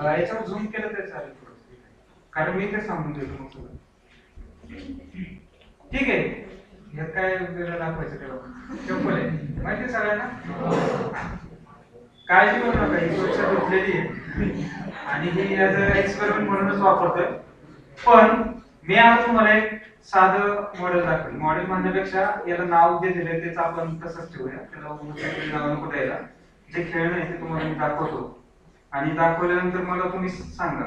याच्यावर झूम केलं तरी चालेल थोडं, कारण मी ते सांगून देतो मग सगळं. ठीक आहे. यात काय वेगळं दाखवायचं तेव्हा चप्पल आहे माहिती सगळ्यांना. काळजी करू नका, ही स्वच्छ धुतलेली आहे आणि ही ॲज अ एक्सपेरिमेंट म्हणूनच वापरतोय. पण मी आज तुम्हाला एक साधं मॉडेल दाखवेल. मॉडेल म्हणण्यापेक्षा याला नाव जे दिले तेच आपण तसंच ठेवूया, त्याला नाव नको द्यायला. जे खेळणं आहे ते तुम्हाला मी दाखवतो आणि दाखवल्यानंतर मला तुम्ही सांगा.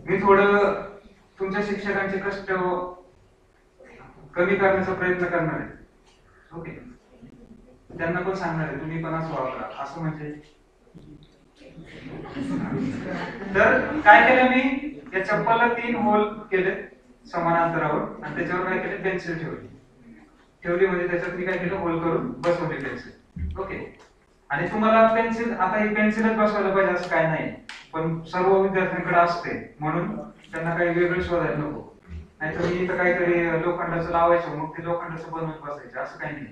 मी थोडं तुमच्या शिक्षकांचे कष्ट कमी करण्याचा प्रयत्न करणार आहे. ओके, त्यांना पण सांगणार आहे तुम्ही पण असं वापरा, असं म्हणजे. तर काय केलं मी, या चप्पलला 3 होल केले समान अंतरावर आणि त्याच्यावर काय केले, पेन्सिल ठेवली म्हणजे त्याच्यात मी काय केलं, होल करून बसवली पेन्सिल. ओके, आणि तुम्हाला पेन्सिल, आता ही पेन्सिलच बसवायला पाहिजे असं काय नाही, पण सर्व विद्यार्थ्यांकडे असते म्हणून त्यांना काही वेगळं शोधायला नको. नाहीतर मी इथं काहीतरी लोखंडाचं लावायचं मग ते लोखंडाचं बनवून बसायचं, असं काही नाही.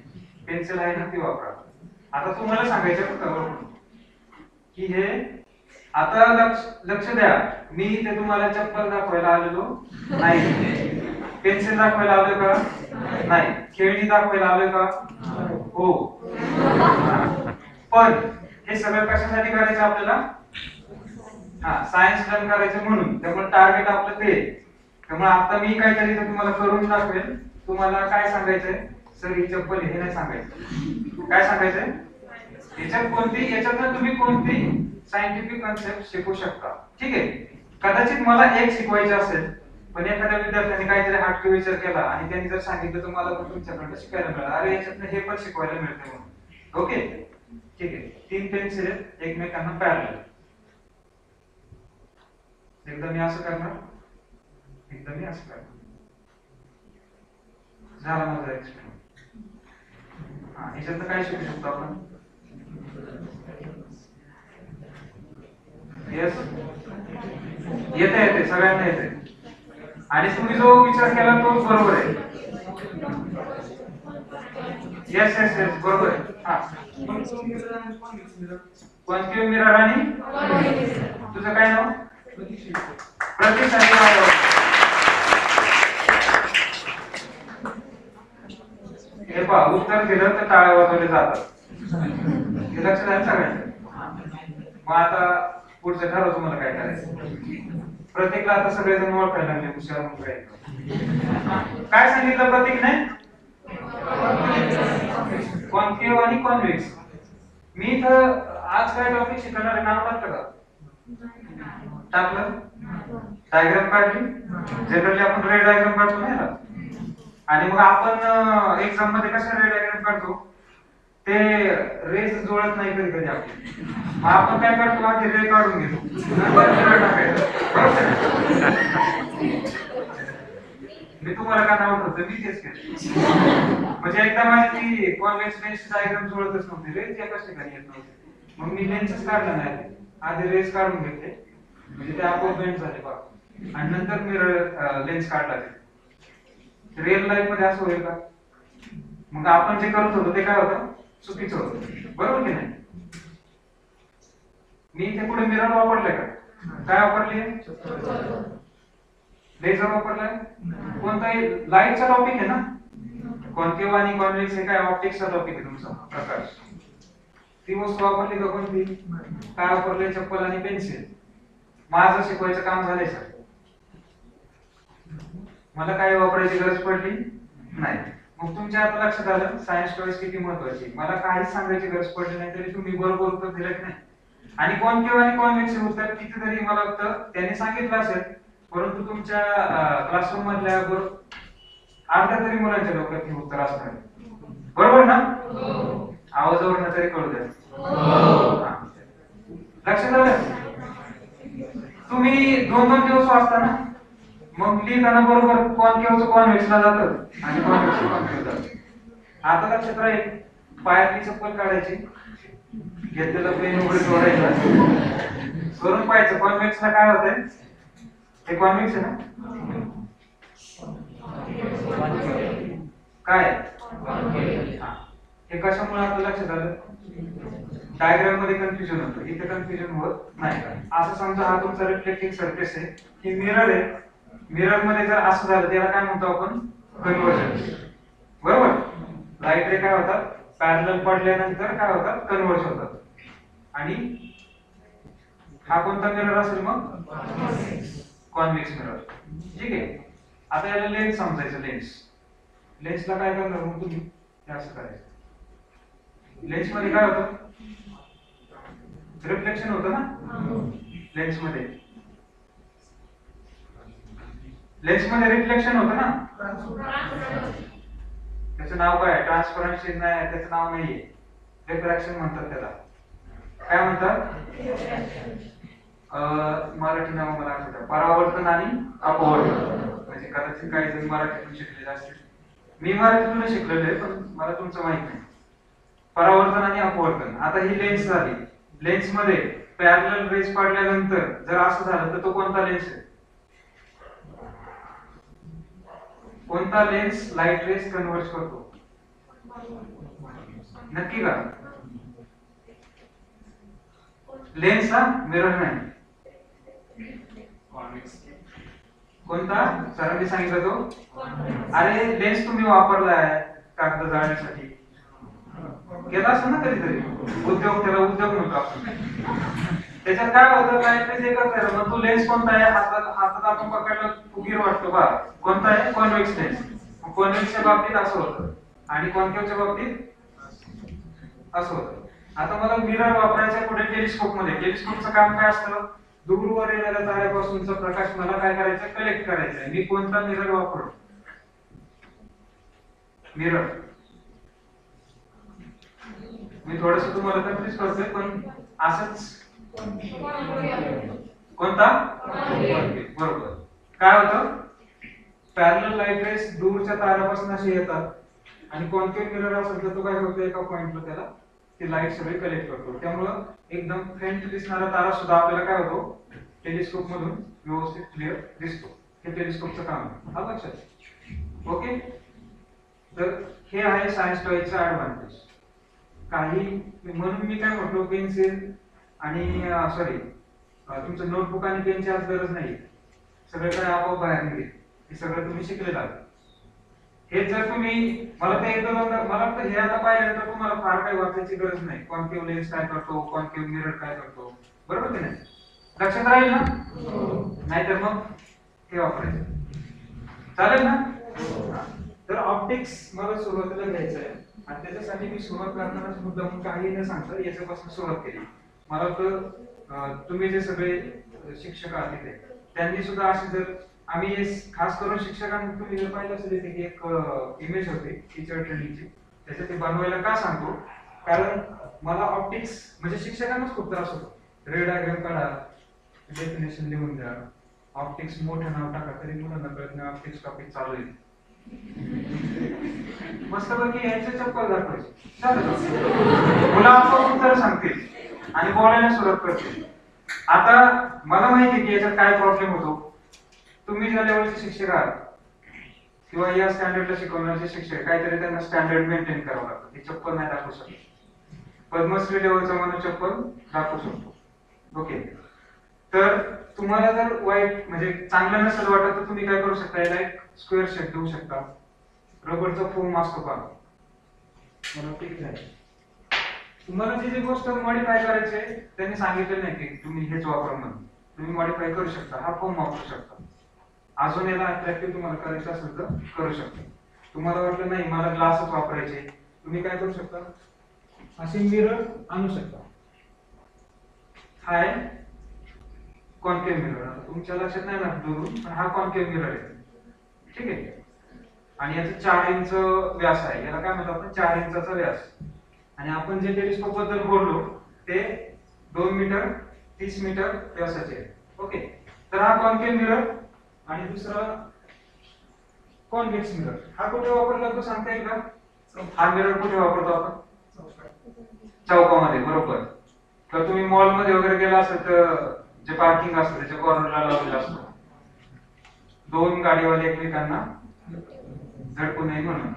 पेन्सिल आहे ना ती वापरा. आता तुम्हाला सांगायचं की हे, आता लक्ष द्या, मी इथे तुम्हाला चप्पल दाखवायला आलेलो नाही, पेन्सिल दाखवायला आलोय का नाही, खेळणी दाखवायला आलोय का हो. पण हे सगळं कशासाठी करायचं आपल्याला, सायन्स लर्न करायचं म्हणून. त्यामुळे टार्गेट आपलं ते. त्यामुळे आता मी काहीतरी तुम्हाला करून दाखवेल. तुम्हाला काय सांगायचंय, सर ही चप्पल हे नाही सांगायचं. काय सांगायचंय, याच्यातनं तुम्ही कोणती सायंटिफिक कन्सेप्ट शिकू शकता. ठीक आहे, कदाचित मला एक शिकवायचे असेल पण एखाद्या विद्यार्थ्याने काहीतरी हटके विचार केला आणि त्यांनी जर सांगितलं तर मला पण तुमच्याकडनं शिकायला मिळालं, अरे याच्यातनं हे पण शिकवायला मिळते म्हणून. ओके, ठीक आहे. 3 पेन्सिल एकमेकांना पॅरलल. एकदा मी असं करणार, एकदा मी असं करणार. झाला माझा एक्सपेरिमेंट. याच्यातनं काय शिकू शकतो आपण, येस येते सगळ्यांना येते. आणि तुम्ही जो विचार केला तो बरोबर आहे. येस येस येस बरोबर आहे. कॉन्क्यू मिरर आणि तुझं काय नाव, प्रतीक. हे पहा, उत्तर दिलं तर टाळ्या वाजवले जातात. हे लक्षात आहे सगळ्यांचं. मग आता पुढचं ठरव तुम्हाला काय करायचं. प्रतीकला आता सगळेजण ओळखायला लागले हुशार म्हणून. काय सांगितलं प्रतीकने, कॉन्केव्ह आणि कॉन्व्हेक्स. मी तर आज काय टॉपिक शिकवणार आहे, नाव टाकलं का, टाकलं. डायग्राम काढली, जनरली आपण रे डायग्राम काढतो ना. आणि मग आपण एक्झाम मध्ये कशा रे डायग्राम काढतो, ते रेस जुळत नाही कधी कधी आपली. मग आपण काय करतो, आधी रे काढून घेतो, मी तुम्हाला काय नाव ठेवतो, मी तेच केलं. म्हणजे एकदा माझी कॉन्व्हेक्स लेन्स डायग्राम जुळतच नव्हती, रेस एकाच ठिकाणी येत नव्हती. मग मी लेन्सच काढला नाही, आधी रेस काढून घेतले म्हणजे ते आपोआप बेंड झाले बघ, आणि नंतर मी लेन्स काढला. रिअल लाईफ मध्ये असं होईल का, मग आपण जे करत होतो ते काय होतं, चुकीचं होतं, बरोबर की नाही. मी इथे पुढे मिरर वापरले का, काय वापरले, लेझर वापरलाय. कोणताही लाईटचा टॉपिक आहे ना, कॉन्केव्ह आणि कॉन्व्हेक्स हे काय ऑप्टिक्सचा टॉपिक आहे तुमचा, प्रकाश. ती वस्तू वापरली का कोणती, काय वापरले, चप्पल आणि पेन्सिल. माझं शिकवायचं काम झालंय सर, मला काय वापरायची गरज पडली नाही. मग तुमच्या आता लक्षात आलं सायन्स चॉईस किती महत्वाची. मला काहीच सांगायची गरज पडली नाही तरी तुम्ही बरोबर उत्तर दिलं की नाही. आणि कॉन्केव्ह आणि कॉन्व्हेक्स उत्तर कितीतरी मला वाटतं त्यांनी सांगितलं असेल, परंतु तुमच्या क्लासरूम मधल्या अर्ध्या तरी मुलांच्या डोक्यात हे उत्तर असणार, बरोबर ना. आवाजावरनं तरी कळू द्या. लक्षात आलं. तुम्ही 2-2 दिवस वाचता ना, मग लिहिताना बरोबर कॉन्केव्हचं कॉन्व्हेक्सला जातं आणि कॉन्व्हेक्सचं कॉन्केव्ह जातं. आता लक्षात राहील, पायातली चप्पल काढायची, घेतलेलं पेन वगैरे जोडायचं, करून पाहायचं कॉन्व्हेक्सला काय होतंय. हे कॉन्व्हेक्स आहे ना, काय हे कशामुळे आपलं लक्षात आलं, डायग्राम मध्ये कन्फ्युजन होतं, इथे कन्फ्युजन होत नाही का? असं समजा हा तुमचा रिफ्लेक्टिंग सरफेस आहे, ही मिरर आहे. मिरर मध्ये जर असं झालं त्याला काय म्हणतो आपण? कन्वर्जन. बरोबर? लाईट रे काय होतात? पॅरलल पडल्यानंतर काय होतात? कन्वर्ज होतात. आणि हा कोणता मिरर असेल मग? Convex mirror. ठीक आहे. आता याला लेन्स समजायचं. लेन्सला काय करणार मग तुम्ही? हे असं करायचं. लेन्स मध्ये काय होतं? रिफ्लेक्शन होतं ना लेन्स मध्ये. लेन्स मध्ये रिफ्लेक्शन होतं ना. त्याचं नाव काय? ट्रान्सपरन्सी नाही, त्याचं नाव नाहीये. रिफ्रॅक्शन म्हणतात त्याला. काय म्हणतात? मराठी नाव मला आठवतं. परावर्तन आणि अपवर्तन. म्हणजे कदाचित काही जण मराठीतून शिकलेले असतील. मी मराठीतून शिकलेलो आहे, पण मला तुमचं माहित नाही. परावर्तन आणि अपवर्तन. आता ही लेन्स झाली. लेन्स मध्ये पॅरलल रेस पडल्यानंतर जर असं झालं तर तो कोणता लेन्स आहे? कोणता लेन्स लाईट रेस कन्वर्ज करतो? नक्की का? लेन्स हा, मिरर नाही. कोणता? सरांनी सांगितलं तो? अरे लेन्स तुम्ही वापरलाय कागद जाळण्यासाठी, केला असं ना कधीतरी उद्योग, त्याला उद्योग म्हणतो आपण. त्याच्यात काय होतं? लाईट रेस एकच आहे. मग तो लेन्स कोणता आहे? हातात आपण पकडला फुगीर वाटतो का? कोणता आहे? Convex lens. कॉन्व्हेक्सच्या बाबतीत असं होतं आणि कॉन्केव्हच्या बाबतीत असं होतं. आता मला मिरर वापरायचा कुठे? टेलिस्कोप मध्ये. टेलिस्कोपचं काम काय असतं? दूरवर येणाऱ्या ताऱ्यापासूनचा प्रकाश मला काय करायचं? कलेक्ट करायचा आहे. मी कोणता मिरर वापरतो? मिरर. मी थोडस तुम्हाला कन्फ्युज करतोय, पण असंच. कोणता? बरोबर. काय होतं? पॅरलल लाईट रेस दूरच्या ताऱ्यापासून असे येतात आणि कॉन्केव्ह मिरर असेल तर तो काय करतो? एका पॉइंटला त्याला ती लाईट सगळी कलेक्ट करतो. त्यामुळं एकदम फेंट दिसणारा तारा सुद्धा आपल्याला काय होतो? टेलिस्कोप मधून व्यवस्थित क्लिअर दिसतो. हे टेलिस्कोपचं काम आहे. हा लक्षात. ओके. तर हे आहे सायन्स टॉयचा ऍडव्हान्टेज. काही म्हणून मी काय म्हटलो, पेन्सिल आणि सॉरी तुमचं नोटबुक आणि पेनची आज गरज नाही. सगळं काय आपोआप बाहेर निघेल. हे सगळं तुम्ही शिकलेलं आहात. हे जर तुम्ही मला ते एकदा मला वाटतं हे आता पाहिल्यानंतर तुम्हाला फार काही वाचायची गरज नाही. कॉन्केव्ह लेन्स काय करतो, कॉन्केव्ह मिरर काय करतो, बरोबर की नाही? लक्षात राहील ना? नाहीतर मग हे वापरायचं. चालेल ना? तर ऑप्टिक्स मला सुरुवातीला घ्यायचं आहे आणि त्याच्यासाठी मी सुरुवात करतानाच मुद्दाम काही न सांगता याच्यापासून सुरुवात केली. मला वाटतं तुम्ही जे सगळे शिक्षक आहात तिथे त्यांनी सुद्धा असे जर आम्ही खास करून शिक्षकांनी तुम्ही जर पाहिलं असेल इथे की एक इमेज होती टीचर ट्रेनिंगची, त्याच्यात ते बनवायला का सांगतो? कारण मला ऑप्टिक्स म्हणजे शिक्षकांनाच खूप त्रास होतो. रे डायग्राम काढा, डेफिनेशन लिहून द्या, ऑप्टिक्स मोठं नाव टाका, तरी मुलांना कळत नाही ऑप्टिक्स टॉपिक चालू आहे. मस्तपैकी यायचं चप्पल दाखवायची, मुलं आपोआप उत्तर सांगतील आणि बोलायला सुरुवात करतील. आता मला माहिती की याच्यात काय प्रॉब्लेम होतो. तुम्ही ज्या लेवलचे शिक्षक आहात किंवा या स्टँडर्डला शिकवणारे शिक्षक, काहीतरी त्यांना स्टँडर्ड मेंटेन करावं लागतं. ते चप्पल नाही दाखवू शकत. पद्मश्री लेवलचा माणूस चप्पल दाखवू शकतो. ओके. तर तुम्हाला जर वाईट म्हणजे चांगलं नसेल वाटत तर तुम्ही काय करू शकता? याला एक स्क्वेअर शेप देऊ शकता. रबरचा फोम असतो का? मला ठीक आहे. तुम्हाला जी गोष्ट मॉडिफाय करायची त्यांनी सांगितलं नाही की तुम्ही हेच वापरा म्हणून. तुम्ही मॉडिफाय करू शकता. हा फोम वापरू शकता. अजून याला अट्रॅक्टिव्ह तुम्हाला करायचं असेल तर करू शकता. तुम्हाला वाटलं नाही मला ग्लासच वापरायचे, तुम्ही काय करू शकता? असे मिरर आणू शकता. हाय कॉन्केव्ह मिरर. आता तुमच्या लक्षात नाही ना दुरून, पण हा कॉन्केव्ह मिरर आहे. ठीक आहे. आणि याचा 4 इंच व्यास आहे. याला काय म्हणतो आपण? 4 इंचाचा व्यास. आणि आपण जे टेलिस्कोप बद्दल बोललो ते 2 मीटर 30 मीटर व्यासाचे आहे. ओके. तर हा कॉन्केव्ह मिरर आणि दुसरा कॉन्व्हेक्स मिरर. हा कुठे वापरला तो सांगता येईल का? हा मिरर कुठे वापरतो आपण? चौकामध्ये. बरोबर. तर तुम्ही मॉल मध्ये वगैरे गेला असेल तर जे पार्किंग असतं त्याच्या कॉर्नरला लावलेलं असतं, 2 गाडीवाले एकमेकांना धडकू नये म्हणून.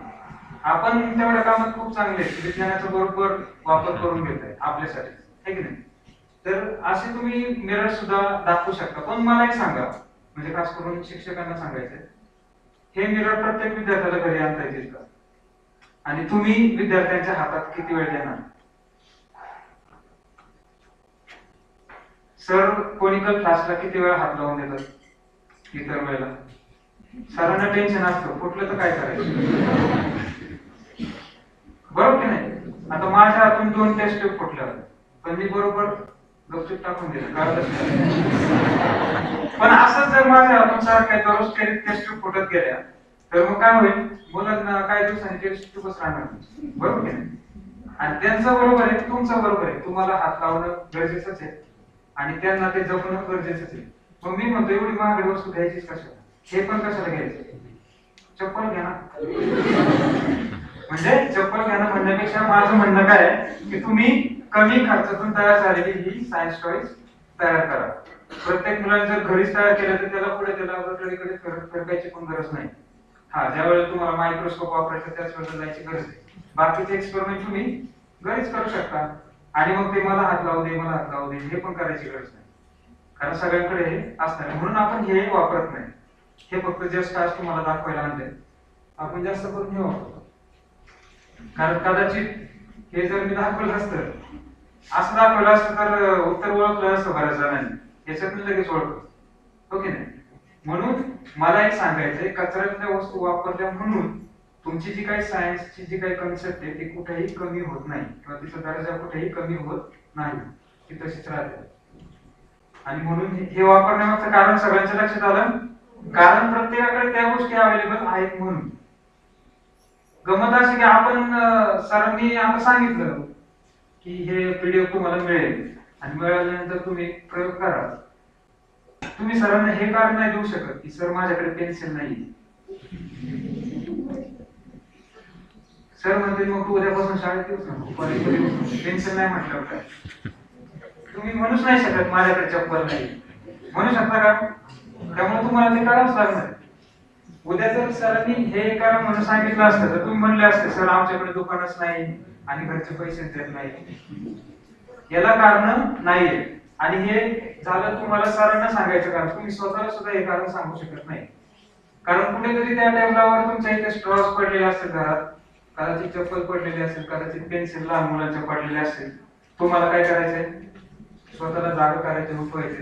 आपण तेवढ्या कामात खूप चांगले आहेत, विज्ञानाचा बरोबर वापर करून घेतोय आपल्यासाठी, है की नाही? तर असे तुम्ही मिरर सुद्धा दाखवू शकता. पण मला एक सांगा, म्हणजे खास करून शिक्षकांना सांगायचंय, हे मिरर प्रत्येक विद्यार्थ्याला घरी आणता येतील का? आणि तुम्ही विद्यार्थ्यांच्या हातात किती वेळ देणार? सर कोनिकल क्लासला किती वेळा हात लावून देतात? इतर वेळेला सरांना टेन्शन असतं, फुटलं तर काय करायचं, बरोबर की नाही? आता माझ्या हातून 2 टेस्ट ट्यूब फुटल्या, पण मी बरोबर गपचूप टाकून दिलं, कळतच नाही. पण असंच जर माझ्या हातून सारख्या दररोज टेस्ट ट्यूब फुटत गेल्या तर मग काय होईल? मुलांना काही दिवसांनी टेस्ट ट्यूबच राहणार, बरोबर की नाही? आणि त्यांचं बरोबर आहे, तुमचं बरोबर आहे, तुम्हाला हात लावणं गरजेचंच आहे आणि त्यांना ते जपणं गरजेचंच आहे. मग मी म्हणतो एवढी महागडी वस्तू घ्यायचीच कशाला? हे पण कशाला घ्यायचं? चप्पल घ्या ना. म्हणजे चप्पल घ्या ना म्हणण्यापेक्षा माझं म्हणणं काय आहे की तुम्ही कमी खर्चातून तयार झालेली ही सायन्स टॉयज तयार करा. प्रत्येक मुलाने जर घरीच तयार केलं तर त्याला पुढे त्याला लायब्ररीकडे फिरकायची पण गरज नाही. हा, ज्या वेळेला तुम्हाला मायक्रोस्कोप वापरायचं त्याच वेळेला जायची गरज आहे. बाकीचे एक्सपेरिमेंट तुम्ही घरीच करू शकता आणि मग ते मला हात लावू दे मला हात लावू दे हे पण करायची गरज नाही, कारण सगळ्यांकडे हे असणार. म्हणून आपण हे वापरत नाही, हे फक्त जस्ट आज तुम्हाला दाखवायला आणले. आपण जास्त करून हे वापरतो, कारण कदाचित हे जर मी दाखवलं असतं, असं दाखवलं असतं तर उत्तर ओळखलं असतं बऱ्याच जणांनी, याच्यात लगेच ओळखतो, ओके नाही? म्हणून मला एक सांगायचंय, कचऱ्यातल्या वस्तू वापरल्या म्हणून तुमची जी काही सायन्सची जी काही कन्सेप्ट आहे ती कुठेही कमी होत नाही किंवा तिचा दर्जा कुठेही कमी होत नाही, ती तशीच राहते. आणि म्हणून हे वापरण्यामागचं कारण सगळ्यांच्या लक्षात आलं, कारण प्रत्येकाकडे त्या गोष्टी अवेलेबल आहेत. म्हणून गमत अशी की आपण सरांनी आता सांगितलं की हे पीडीएफ तुम्हाला मिळेल आणि मिळाल्यानंतर तुम्ही प्रयोग करा. तुम्ही सरांना हे कारण नाही देऊ शकत की सर माझ्याकडे पेन्सिल नाही. सर म्हणते मग तू उद्यापासून शाळेत येऊच नको, कॉलेजमध्ये येऊच नको, पेन्सिल नाही म्हटलं काय? तुम्ही म्हणूच नाही शकत माझ्याकडे चप्पल नाही, म्हणू शकता का? त्यामुळे तुम्हाला ते करावंच लागणार. उद्या जर सरांनी हे करा म्हणून सांगितलं असतं तर तुम्ही म्हणले असते सर आमच्याकडे दुकानच नाही आणि घरचे पैसे देत नाही. याला कारण नाहीये आणि हे झालं तुम्हाला सरांना सांगायचं कारण तुम्ही स्वतःला सुद्धा हे कारण सांगू शकत नाही. कारण कुठेतरी त्या टेबलावर तुमच्या इथे स्ट्रॉज पडलेले असतील घरात, कदाचित चप्पल पडलेली असेल, कदाचित पेन्सिल लहान मुलांच्या पडलेले असेल. तुम्हाला काय करायचंय? स्वतःला जागा करायचे, उठवायचे,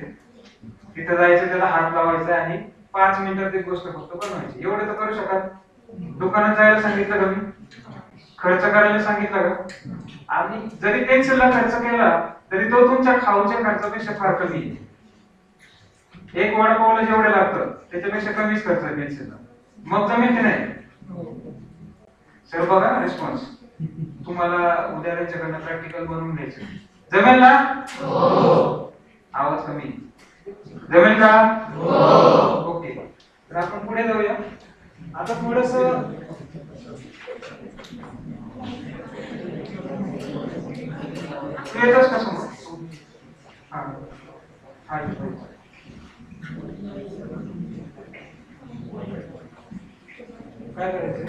तिथं जायचं, त्याला हात लावायचा आणि 5 मिनिटात ती गोष्ट फक्त बनवायची. एवढं तर करू शकाल. दुकानात जायला सांगितलं का मी? खर्च करायला सांगितलं का? आणि जरी पेन्सिलला खर्च केला तरी तो तुमच्या खाऊच्या खर्चापेक्षा फार कमी आहे. एक वडापावला जेवढे लागतं त्याच्यापेक्षा कमीच खर्च आहे पेन्सिलला. मग जमेल की नाही? सर बघा रिस्पॉन्स, तुम्हाला उद्या त्यांच्याकडनं प्रॅक्टिकल बनवून घ्यायचं, जमेल ना? आवाज कमी, जमेल का? ओके, तर आपण पुढे जाऊया. आता थोडस येतच का समोर? हा हा, काय करायचं?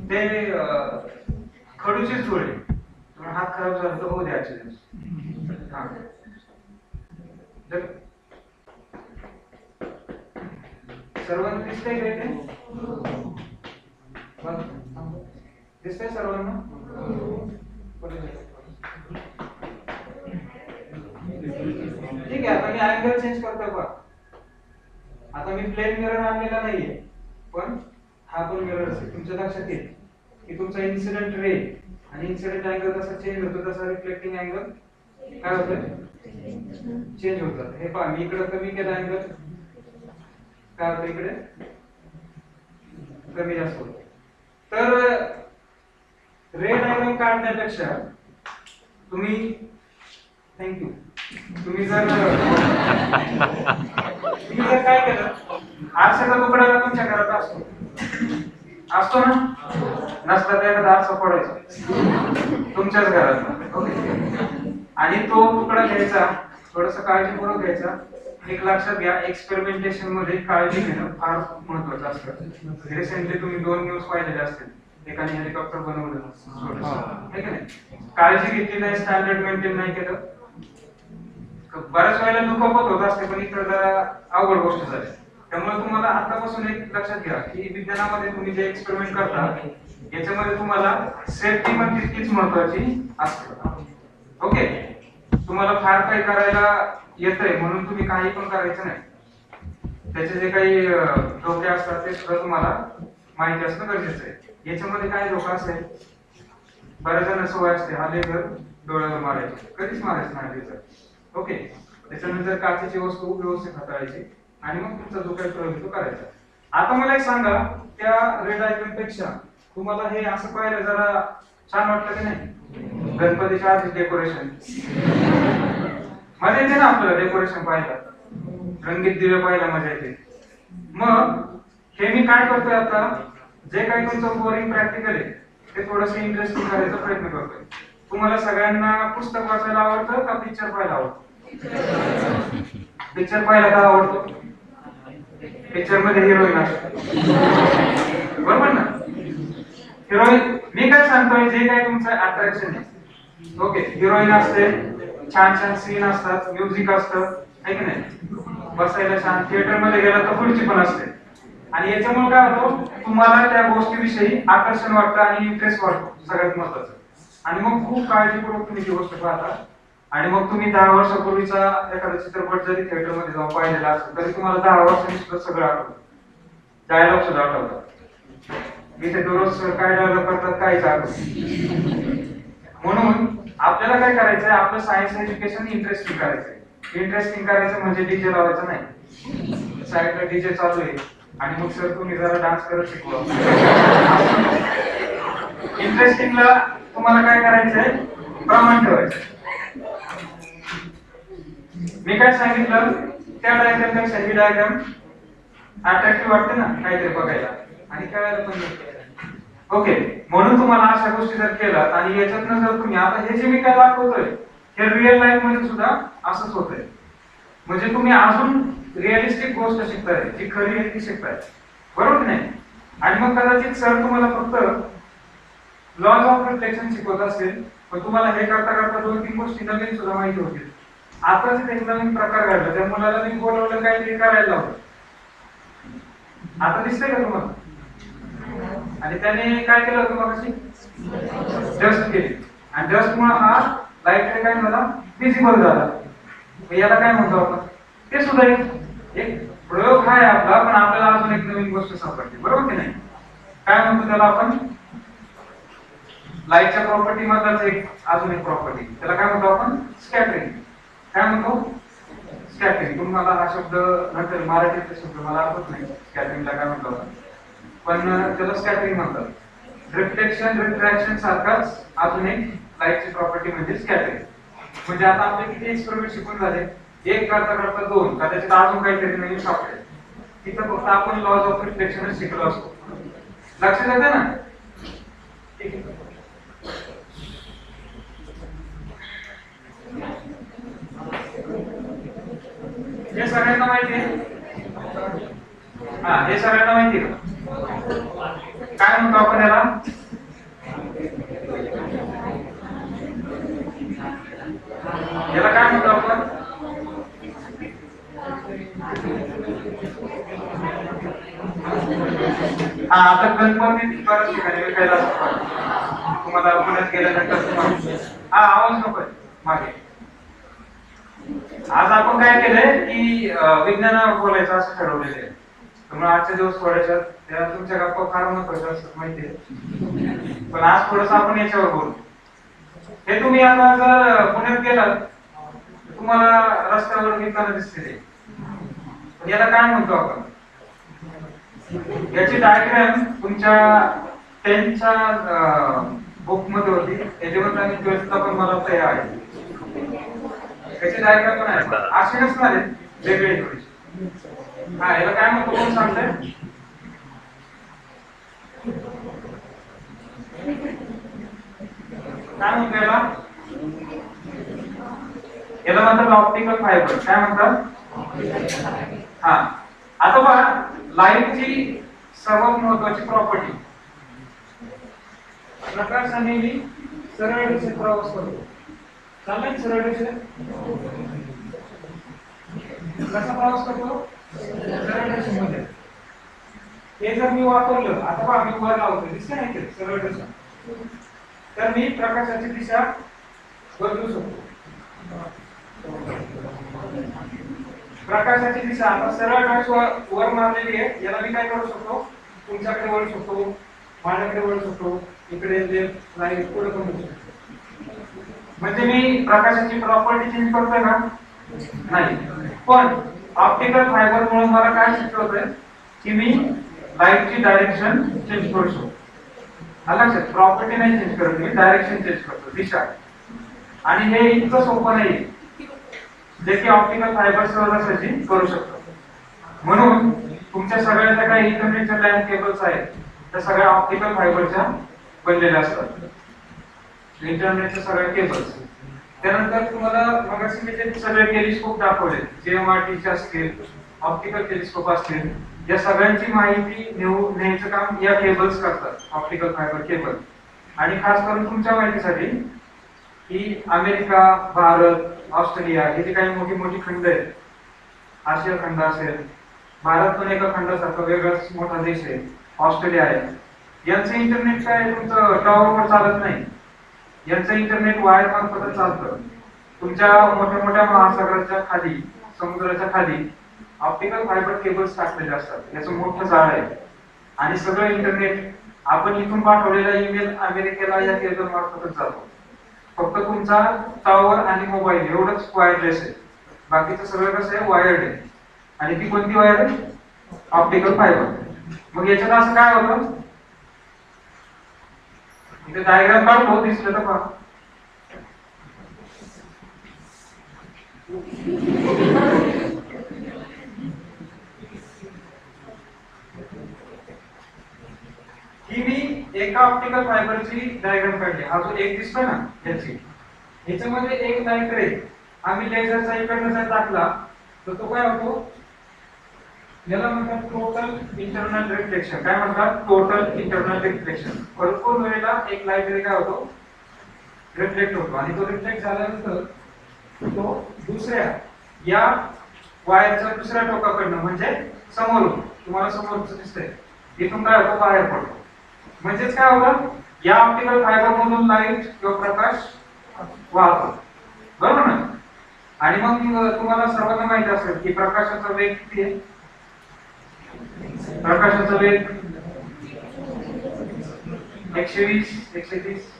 ते खडूचीच धूळ आहे, हात खराब झाला तर होऊ द्यायचे. सर्वांना दिसतंय काय ते? दिसतंय सर्वांना? ठीक आहे, आता मी अँगल चेंज करतो बघा. आता मी प्लेन मिरर आणलेला नाहीये, पण हा पण मिरर असेल. तुमच्या लक्षात येईल की तुमचा इन्सिडेंट रे आणि इन्सिडेंट अँगल जसा चेंज होतो तसा रिफ्लेक्टिंग अँगल काय होतं? चेंज होतात. हे पहा, मी इकडे कमी केला अँगल, काय होतं? इकडे कमी जास्त होतं. तर रे डायग्राम काढण्यापेक्षा तुम्ही थँक्यू तुम्ही जर काय केलं, आरशाचा तुकडा तुमच्या घरात असतो ना, नसला तर एखादा आरसा फोडायचा तुमच्याच घरात. ओके. आणि तो तुकडा घ्यायचा, थोडस काळजीपूर्वक घ्यायचा. एक लक्षात घ्या, एक्सपेरिमेंटेशन मध्ये काळजी घेणं फार महत्वाचं असतं. रिसेंटली तुम्ही 2 न्यूज पाहिलेले असतील, एकाने हेलिकॉप्टर बनवलं छोटंसं, है की नाही? काळजी घेतली नाही, स्टँडर्ड मेंटेन नाही केलं, बऱ्याच वेळेला दुखापत होत असते, पण इतर जरा अवघड गोष्ट झाली. त्यामुळे तुम्हाला आतापासून एक लक्षात घ्या की विज्ञानामध्ये तुम्ही जे एक्सपेरिमेंट करता याच्यामध्ये तुम्हाला सेफ्टी पण तितकीच महत्वाची असते. ओके. तुम्हाला फार काही करायला येतंय म्हणून तुम्ही काही पण करायचं नाही. त्याचे जे काही धोके असतात ते सुद्धा तुम्हाला माहिती असणं गरजेचं आहे. याच्यामध्ये काय धोका असेल, बऱ्याच जण सवय असते हा लेझर डोळ्यावर मारायचे, कधीच मारायचं नाही लेझर. ओके. त्याच्यानंतर काचेची वस्तू व्यवस्थित हाताळायची आणि मग तुमचा जो काही प्रयोग तो करायचा. आता मला एक सांगा, त्या रेड आयकॉन पेक्षा तुम्हाला हे असं पाहिलं जरा छान वाटलं की नाही? गणपतीच्या आधी डेकोरेशन मजा येते ना आपल्याला, डेकोरेशन पाहायला, रंगीत दिवे पाहायला मजा येते. मग हे मी काय करतोय आता, जे काही तुमचं बोरिंग प्रॅक्टिकल आहे ते थोडंसं इंटरेस्टिंग करायचा प्रयत्न करतोय. तुम्हाला सगळ्यांना पुस्तक वाचायला आवडतं का पिक्चर पाहायला आवडतं? पिक्चर पाहायला का आवडतो? पिक्चर मध्ये हिरोईन असते, बरोबर ना? हिरोईन, मी काय सांगतोय, जे काय तुमचं अट्रॅक्शन आहे, ओके, हिरोईन असते, छान छान सीन असतात, म्युझिक असतं, है की नाही? बसायला छान, थिएटर मध्ये गेला तर खुर्ची पण असते. आणि याच्यामुळे काय होतं, तुम्हाला त्या गोष्टीविषयी आकर्षण वाटतं आणि इंटरेस्ट वाटतो, सगळ्यात महत्वाचं. आणि मग खूप काळजीपूर्वक तुम्ही ती गोष्ट पाहता. आणि मग तुम्ही 10 वर्षापूर्वीचा एखादा चित्रपट जरी थिएटर मध्ये जाऊन पाहिलेला असेल तरी तुम्हाला 10 वर्षांनी सुद्धा सगळं आठवतं, डायलॉग सुद्धा आठवतात. इथे दररोज काय डायलॉग करतात काहीच आठवत. म्हणून आपल्याला काय करायचंय, आपलं सायन्स एज्युकेशन इंटरेस्टिंग करायचंय. इंटरेस्टिंग करायचं म्हणजे डीजे लावायचं नाही, साईडला डीजे चालू आहे आणि मग सर तुम्ही जरा डान्स करत शिकवा. इंटरेस्टिंगला तुम्हाला काय करायचंय, प्रमाण ठेवायचं. मी काय सांगितलं, त्या डायग्राम पेक्षा ही डायग्राम अट्रॅक्टिव्ह वाटते ना काहीतरी बघायला आणि कळायला पण मिळतं. ओके. म्हणून तुम्हाला अशा गोष्टी जर केलात आणि याच्यातनं जर तुम्ही, आता हे जे मी काय दाखवतोय हे रिअल लाईफ मध्ये सुद्धा असंच होतंय. म्हणजे तुम्ही अजून रिअलिस्टिक गोष्ट शिकताय, जी खरी आहे ती शिकताय, बरोबर की नाही? आणि मग कदाचित सर तुम्हाला फक्त लॉज ऑफ रिफ्लेक्शन शिकवत असेल, पण तुम्हाला हे करता करता 2-3 गोष्टी नवीन सुद्धा माहिती होतील. आताच एक नवीन प्रकार घडला, त्या मुलाला मी बोलवलं काहीतरी करायला लावलं, आता दिसतंय का तुम्हाला? आणि त्याने काय केलं होतं मगाशी, डस्ट केली, आणि डस्ट मुळे हा लाईट काय झाला, विजिबल झाला. याला काय म्हणतो आपण, ते सुद्धा एक प्रयोग आहे आपला, पण आपल्याला अजून एक नवीन गोष्ट सापडते, बरोबर की नाही? काय म्हणतो त्याला आपण, लाईटच्या प्रॉपर्टी मधलाच एक अजून एक प्रॉपर्टी, त्याला काय म्हणतो आपण, स्कॅटरिंग. काय म्हणतो, स्कॅटरिंग. तुम्हाला हा शब्द नंतर मराठीतला शब्द मला आठवत नाही स्कॅटरिंगला काय म्हणतो आपण, पण त्याला स्कॅटरिंग म्हणतात. रिफ्लेक्शन रिफ्रॅक्शन सारखाच अजून एक लाईटची प्रॉपर्टी म्हणजे स्कॅटरिंग. म्हणजे आता आपले किती एक्सपेरिमेंट शिकून झाले, एक करता करता 2, कदाचित अजून काहीतरी नवीन सापडेल. तिथं फक्त आपण लॉज ऑफ रिफ्लेक्शनच शिकलो असतो. लक्षात येतं ना? ठीक आहे. हे सगळ्यांना माहिती आहे? हा, हे सगळ्यांना माहिती आहे का? काय म्हणतो आपण याला, याला काय म्हणतो आपण, हा, आता गणपती बऱ्याच ठिकाणी विकायला असतात, तुम्हाला पुण्यात गेल्यानंतर. हा, आवाज नकोय मागे. आज आपण काय केलंय की विज्ञानावर बोलायचं असं ठरवलेलं आहे. त्यामुळे आजच्या दिवस थोड्याशा त्या तुमच्या गप्पा फार महत्वाच्या असतात माहितीये, पण आज थोडस आपण याच्यावर बोलू. हे तुम्ही आता जर पुण्यात गेलात तुम्हाला रस्त्यावर विकताना दिसते, पण याला काय म्हणतो आपण, याची डायग्राम तुमच्या 10च्या बुक मध्ये होती, त्याच्यामध्ये आणि 12ला पण मला तयार आहे. त्याची डायग्राम पण आहे, अशी नसणार आहे, वेगळी थोडीशी. हा, याला काय म्हणतो कोण सांगतंय, काय म्हणतो याला? याला म्हणतात ऑप्टिकल फायबर. काय म्हणतात? हा. आता बघा, लाईटची सर्वात महत्वाची प्रॉपर्टी, प्रकाश हा नेहमी सरळ रेषेत प्रवास करतो. चालेल सरळ रेषेत कसा प्रवास करतो? सरळ रेषेमध्ये. हे जर मी वापरलं, आता पहा मी वर लावतो, दिसते नाही ते सरळ रेषा, तर मी प्रकाशाची दिशा बदलू शकतो. प्रकाशाची दिशा आता सरळ रेष वर मारलेली आहे, याला मी काय करू शकतो? तुमच्याकडे वळू शकतो, माझ्याकडे वळू शकतो, इकडे लेफ्ट राईट पुढे करू शकतो. म्हणजे मी प्रकाशाची प्रॉपर्टी चेंज करतोय का? नाही. पण ऑप्टिकल फायबर मुळे मला काय शक्य होतंय की मी लाईटची डायरेक्शन चेंज करू शकतो. लक्षात, प्रॉपर्टी नाही चेंज करत, मी डायरेक्शन चेंज करतो, दिशा. आणि हे इतकं सोपं नाही जे की ऑप्टिकल फायबर सहजासहजी करू शकतो. म्हणून तुमच्या सगळ्या ज्या काही इंटरनेटच्या लॅन केबल्स आहेत त्या सगळ्या ऑप्टिकल फायबरच्या बनलेल्या असतात, इंटरनेटच्या सगळ्या केबल्स. त्यानंतर तुम्हाला मगाशी मी ते सगळे टेलिस्कोप दाखवले, JMRT असतील, ऑप्टिकल टेलिस्कोप असतील, या सगळ्यांची माहिती न्यायचं काम या केबल्स करतात, ऑप्टिकल फायबर केबल. आणि खास करून तुमच्या माहितीसाठी की अमेरिका, भारत, ऑस्ट्रेलिया हे जे काही मोठी मोठी खंड आहेत, आशिया खंड असेल, भारत पण एका खंडासारखा वेगळाच मोठा देश आहे, ऑस्ट्रेलिया आहे, यांचं इंटरनेट काय तुमचं टॉवरवर चालत नाही, यांचं इंटरनेट वायर मार्फतच चालतं. तुमच्या मोठ्या मोठ्या महासागराच्या खाली, समुद्राच्या खाली ऑप्टिकल फायबर केबल्स टाकलेले असतात, याचं मोठं जाळ आहे. आणि सगळं इंटरनेट आपण इथून पाठवलेला ईमेल अमेरिकेला या केबल मार्फतच जातो. फक्त तुमचा टॉवर आणि मोबाईल एवढंच वायरलेस आहे, बाकीचं सगळं कसं आहे? वायर्ड आहे. आणि ती कोणती वायर आहे? Optical fibre. मग याच्यात असं काय होतं? इथे डायग्राम काढतो, दिसलं तर पहा. ही मी एका ऑप्टिकल फायबरची डायग्राम काढली. हा जो एक दिसतोय ना याची, याच्यामध्ये एक लाईट रे आम्ही लेझरचा इकडनं जर टाकला तर तो काय होतो? याला म्हणतात टोटल इंटरनल रिफ्लेक्शन. काय म्हणतात? Total internal reflection. भरपूर वेळेला एक लाईट रे काय होतो? रिफ्लेक्ट होतो. आणि तो रिफ्लेक्ट झाल्यानंतर तो दुसऱ्या या वायरच्या दुसऱ्या टोकाकडनं, म्हणजे समोरून, तुम्हाला समोरच दिसतंय, इथून काय होतं? बाहेर पडतो. म्हणजेच काय होतं? या ऑप्टिकल फायबर मधून लाईट किंवा प्रकाश वाहतो, बरोबर ना? आणि मग तुम्हाला सर्वांना माहिती असेल की प्रकाशाचा वेग किती आहे? प्रकाशाचा वेग 120, 130.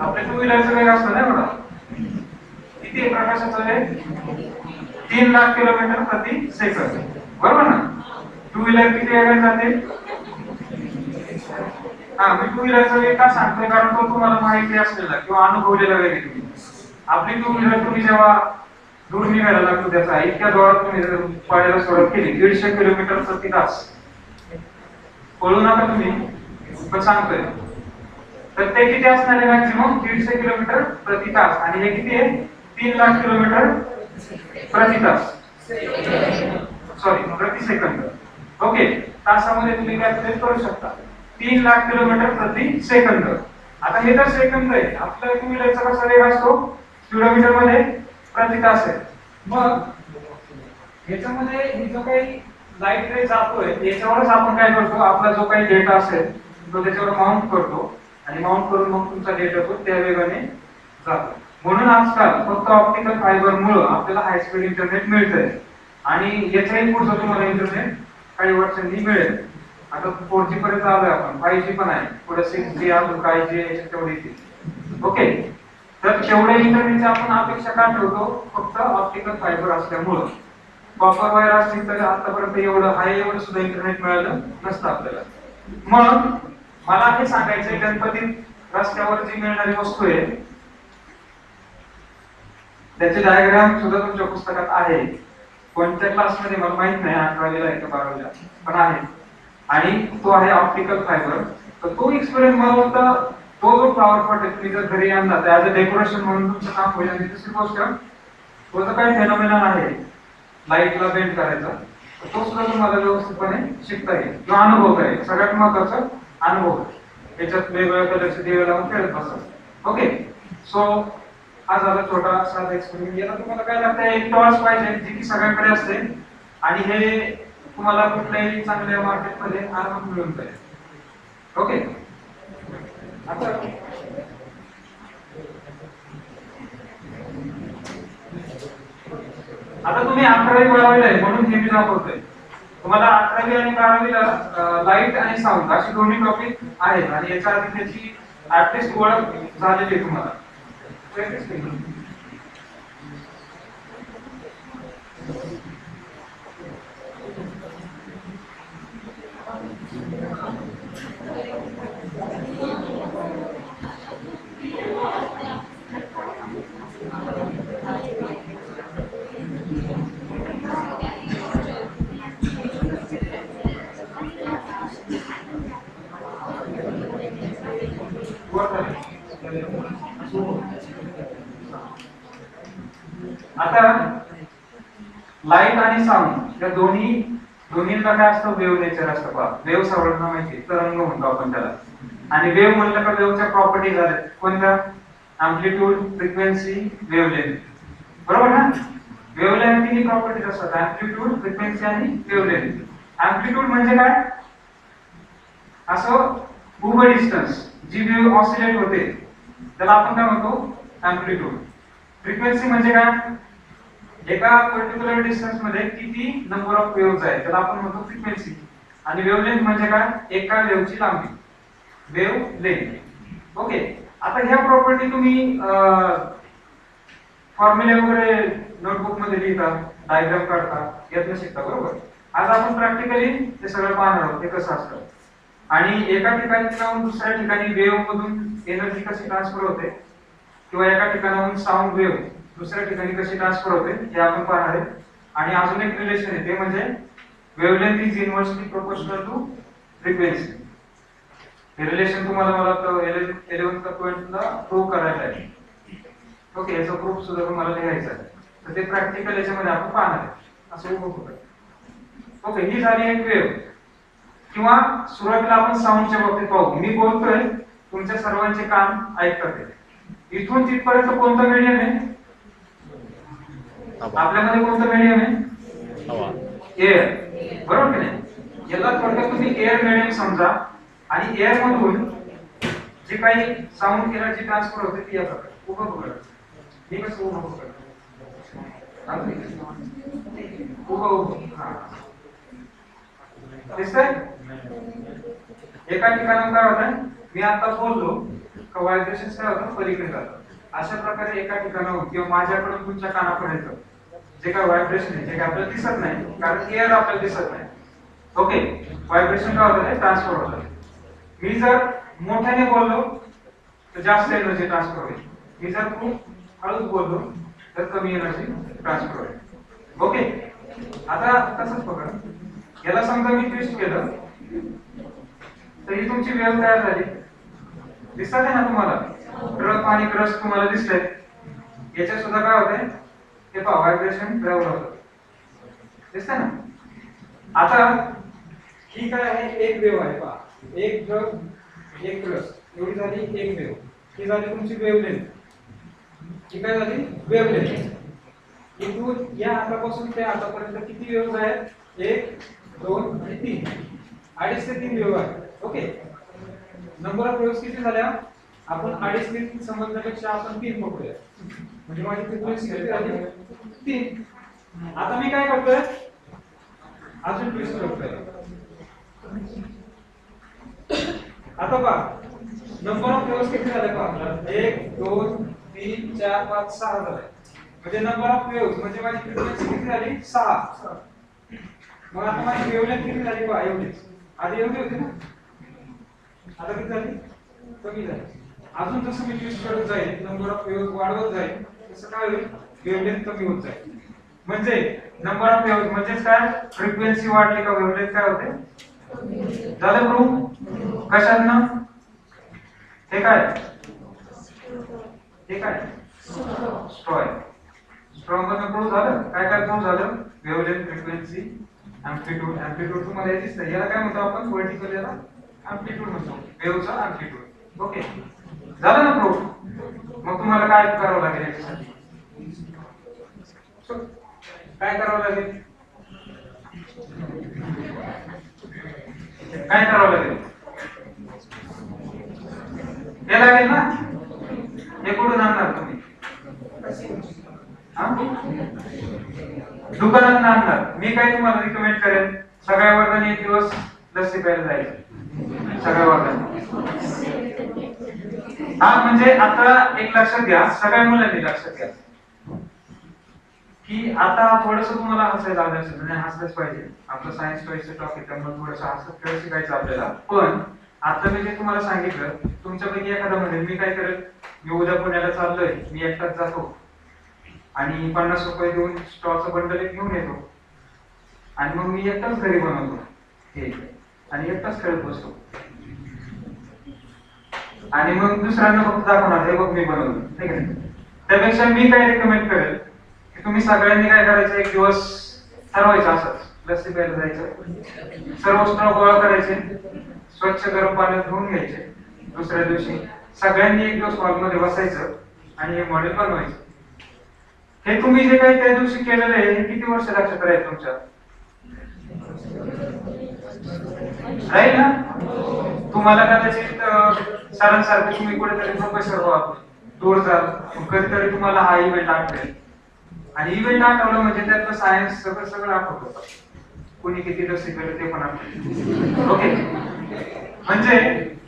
आपल्या टू व्हीलरचा वेग असतो ना एवढा. किती आहे प्रकाशाचा वेग? 3 लाख किलोमीटर प्रति सेकंद, बरोबर ना? टू व्हीलर किती वेगाने जाते? मी टू व्हीलरचा वेग का सांगतोय? कारण तो तुम्हाला माहिती असलेला किंवा अनुभवलेला वेग आहे. आपली टू व्हीलर तुम्ही जेव्हा दूर निघायला लागतो त्याचा, इतक्या जोरात तुम्ही पळायला सुरुवात केली, 150 किलोमीटर प्रति तास, पळू नका तुम्ही, पण सांगतोय. तर ते किती असणार आहे? मॅक्सिमम 150 किलोमीटर प्रति तास. आणि हे किती आहे? 3 लाख किलोमीटर प्रति तास, सॉरी प्रति सेकंद. ओके, तासामध्ये तुम्ही कॅल्क्युलेट करू शकता. 3 लाख किलोमीटर प्रति सेकंद. आता हे तर सेकंद आहे, आपल्या टू व्हीलरचा कसा वेग असतो? किलोमीटर मध्ये प्रति तास आहे. मग याच्यामध्ये ही जो काही लाईट रे जातोय याच्यावरच आपण काय करतो? आपला जो काही डेटा असेल तो त्याच्यावर माउंट करतो, आणि माउंट करून मग तुमचा डेटा तो त्या वेगाने जातो. म्हणून आजकाल फक्त ऑप्टिकल फायबर मुळे आपल्याला हाय स्पीड इंटरनेट मिळतंय. आणि याच्याही पुढचं तुम्हाला इंटरनेट काही वर्षांनी मिळेल. आता 4G पर्यंत आलोय आपण, 5G पण आहे, पुढे 6G अजून काय जे तेवढे येतील. ओके, तर तेवढ्या इंटरनेटची आपण अपेक्षा का ठेवतो? फक्त ऑप्टिकल फायबर असल्यामुळं. कॉपर वायर असतील तर आतापर्यंत एवढं सुद्धा इंटरनेट मिळालं नसतं आपल्याला. मग मला हे सांगायचंय, गणपतीत रस्त्यावर जी मिळणारी वस्तू आहे त्याचे डायग्राम सुद्धा तुमच्या पुस्तकात आहे. कोणत्या क्लासमध्ये मला माहित नाही, 11वीला आहे का 12वीला, पण आहे. आणि तो आहे ऑप्टिकल फायबर. तर तो एक्सपिरियन्स मला होता तो जो फ्लॉवर पॉट आहे तुम्ही जर घरी आणला तर ऍज अ डेकोरेशन म्हणून तुमचं काम होईल. आणि दुसरी गोष्ट, तो जो काही फेनॉमेनॉन आहे लाईटला बेंड करायचा, तो सुद्धा तुम्हाला व्यवस्थितपणे शिकता येईल किंवा अनुभव येईल. सगळ्यात महत्वाचं अनुभव. त्याच्यात वेगवेगळ्या कलरचे दिवे लावून खेळत बसतात. ओके, सो हा झाला छोटा साधा एक्सपेरिमेंट. याला तुम्हाला काय लागतं, एक टॉर्च पाहिजे जी की सगळ्याकडे असते आणि हे तुम्हाला कुठल्याही चांगल्या मार्केटमध्ये आरामात मिळून जाईल. ओके, आता तुम्ही 11वी 12वीला आहे म्हणून हे मी दाखवतोय. तुम्हाला 11वी आणि 12वीला लाईट आणि साऊंड अशी दोन्ही टॉपिक आहेत आणि याच्या आधी त्याची ऍटलिस्ट ओळख झालेली आहे तुम्हाला. आता लाईट आणि साऊंड या दोन्हीला काय असतं, वेव्ह नेचर असतं. पहा, वेव्ह सर्वांना माहिती, तरंग म्हणतो आपण त्याला. आणि वेव्ह म्हणलं का वेव्हच्या प्रॉपर्टीज आहेत. कोणत्या? Amplitude, frequency, wavelength. बरोबर ना? वेव्हलेंथ ही प्रॉपर्टीज असतात, अँप्लिट्यूड, फ्रिक्वेन्सी आणि वेव्हलेंथ. अँप्लिट्यूड म्हणजे काय? असं उभं डिस्टन्स जी वेव्ह ऑसिलेट होते त्याला आपण काय म्हणतो? अँप्लिट्यूड. फ्रिक्वेन्सी म्हणजे काय? एका पर्टिक्युलर डिस्टन्स मध्ये किती नंबर ऑफ वेव्हज आहेत त्याला आपण म्हणतो फ्रिक्वेन्सी. आणि वेव्हलेंथ म्हणजे काय? एका वेव्हची लांबी, वेव्ह लेंथ. ओके, आता ह्या प्रॉपर्टी तुम्ही फॉर्म्युले वगैरे नोटबुक मध्ये लिहिता, डायग्राम काढता, यातनं शिकता. बरोबर. आज आपण प्रॅक्टिकली ते सगळं पाहणार आहोत ते कसं असतं आणि एका ठिकाणी जाऊन दुसऱ्या ठिकाणी वेव्ह मधून एनर्जी कशी ट्रान्सफर होते किंवा एका ठिकाणाहून साऊंड वेव्ह दुसऱ्या ठिकाणी कशी ट्रान्सफर होते हे आपण पाहणार आहे. आणि अजून एक रिलेशन आहे ते म्हणजे wavelength is inversely proportional to frequency. हे रिलेशन तुम्हाला मला 11th पॉइंटला प्रूव्ह करायचं आहे. ओके, याचा प्रूफ सुद्धा तुम्हाला लिहायचा आहे. तर ते प्रॅक्टिकल याच्यामध्ये आपण पाहणार आहे. असं उभं होतं. ओके, ही झाली एक वेव्ह. किंवा सुरुवातीला आपण साऊंडच्या बाबतीत पाहू. मी बोलतोय, तुमच्या सर्वांचे कान ऐकतात. इथून तिथपर्यंत कोणतं मीडियम आहे? आपल्यामध्ये कोणतं मीडियम आहे? एअर. बरोबर की नाही? याला थोडक्यात तुम्ही एअर मीडियम समजा. आणि एअर मधून जे काही साऊंड एनर्जी ट्रान्सफर होते ती या प्रकारे उभं पकडा. हे कसं उभं पकडा? उभं. दिसतंय? एका ठिकाणी काय होतं, मी आता बोललो का व्हायब्रेशन काय होतं, पलीकडे जातं. अशा प्रकारे एका ठिकाणाहून किंवा माझ्याकडून तुमच्या कानापर्यंत जे काय व्हायब्रेशन आहे जे काय आपल्याला दिसत नाही कारण एअर आपल्याला दिसत नाही. ओके, व्हायब्रेशन काय होतं, ट्रान्सफर होतं. मी जर मोठ्याने बोललो तर जास्त एनर्जी ट्रान्सफर होईल. मी जर खूप हळूच बोललो तर कमी एनर्जी ट्रान्सफर होईल. ओके, आता तसंच बघा. याला समजा मी ट्विस्ट केलं तर ही तुमची वेव्ह तयार झाली. दिसत आहे ना तुम्हाला? ट्रक आणि क्रस्ट तुम्हाला दिसतंय. याच्यात सुद्धा काय होतंय ते पहा, व्हायब्रेशन ट्रॅव्हल होतं. दिसतंय ना? आता ही काय आहे, एक वेव्ह आहे. पहा, एक ट्रक एक क्रस्ट एवढी झाली एक वेव्ह. ही झाली तुमची वेव्हलेंथ. ही काय झाली? वेव्हलेंथ. इथून या हातापासून त्या हातापर्यंत किती वेव्ह आहेत? 1 2 आणि 3. 2.5 ते 3 वेव्ह आहेत. ओके, नंबर ऑफ वेव्हज किती झाल्या? आपण 2.5 ते 3 समजण्यापेक्षा आपण 3 पकडूया. म्हणजे माझी फ्रिक्वेन्सी किती झाली? 3. आता मी काय करतोय, अजून ट्विस्ट करतोय. आता पहा, नंबर ऑफ वेव्हज किती झाले पहा? 1 2 3 4 5 6 झाले. म्हणजे नंबर ऑफ वेव्हज म्हणजे माझी फ्रिक्वेन्सी किती झाली? 6. मग आता माझी वेव्हलेंथ किती झाली पहा? एवढीच. आधी एवढी होती ना, आता किती झाली? कमी झाली. अजून जसं मी ट्विस्ट करत जाईल, नंबर ऑफ वेव्हज वाढवत जाईल, तसं काय होईल? वेव्हलेंथ कमी होत जाईल. म्हणजे नंबर ऑफ वेव्हज म्हणजे काय? फ्रिक्वेन्सी वाढली का वेव्हलेंथ काय होते? झालं प्रूफ? कशातनं? हे काय हे काय स्ट्रॉ आहे. स्ट्रॉ मधनं प्रूव्ह झालं. काय काय प्रूव्ह झालं? Wavelength, frequency, amplitude. एम्प्लिट्यूड तुम्हाला यायचीच नाही. याला काय म्हणतो आपण? व्हर्टिकल याला एम्प्लिट्यूड म्हणतो. वेव्हचा एम्प्लिट्यूड. ओके, झालं ना प्रूव्ह? मग तुम्हाला काय करावं लागेल याच्यासाठी? काय करावं लागेल? काय करावं लागेल? हे लागेल ना. हे कुठून आणणार तुम्ही? दुकानात आणणार. मी काय तुम्हाला रिकमेंड करेन, सगळ्या वर्गाने एक दिवस लस्सी प्यायला जायचं. सगळ्या वर्गाने. हा म्हणजे आता एक लक्षात घ्या, सगळ्या मुलांनी लक्षात घ्या की आता थोडस तुम्हाला हसायला आलं असेल, म्हणजे हसलंच पाहिजे. आपलं सायन्स चॉईसचं टॉपिक आहे, त्यामुळे थोडस हसत खेळ शिकायचं आपल्याला. पण आता मी जे तुम्हाला सांगितलं, तुमच्यापैकी एखादा म्हणेल मी काय करेल, मी उद्या पुण्याला चाललोय, मी एकटाच जातो आणि 50 रुपये देऊन स्टॉलचं बंडल एक घेऊन येतो आणि मग मी एकटाच घरी बनवतो हे आणि एकटाच खेळत बसतो आणि मग दुसऱ्यांना फक्त दाखवणार, हे बघ मी बनवलं, ठीक आहे. त्यापेक्षा मी काय रिकमेंड करेल की तुम्ही सगळ्यांनी काय करायचं, एक दिवस ठरवायचं असंच लस्सी प्यायला जायचं, सर्व स्टॉल गोळा करायचे, स्वच्छ गरम पाण्यात धुवून घ्यायचे, दुसऱ्या दिवशी सगळ्यांनी एक दिवस हॉलमध्ये बसायचं आणि हे मॉडेल बनवायचं. हे तुम्ही जे काही त्या दिवशी केलेलं आहे हे किती वर्ष लक्षात राहील तुमच्या? राहील ना. तुम्हाला कदाचित सरांसारखे तुम्ही कुठेतरी प्रोफेसर व्हा, दूर जाल, कधीतरी तुम्हाला हा इव्हेंट आठवेल आणि इव्हेंट आठवलं म्हणजे त्यातलं सायन्स सगळं आठवतं. कोणी किती लस केलं ते पण आठवतं. ओके, म्हणजे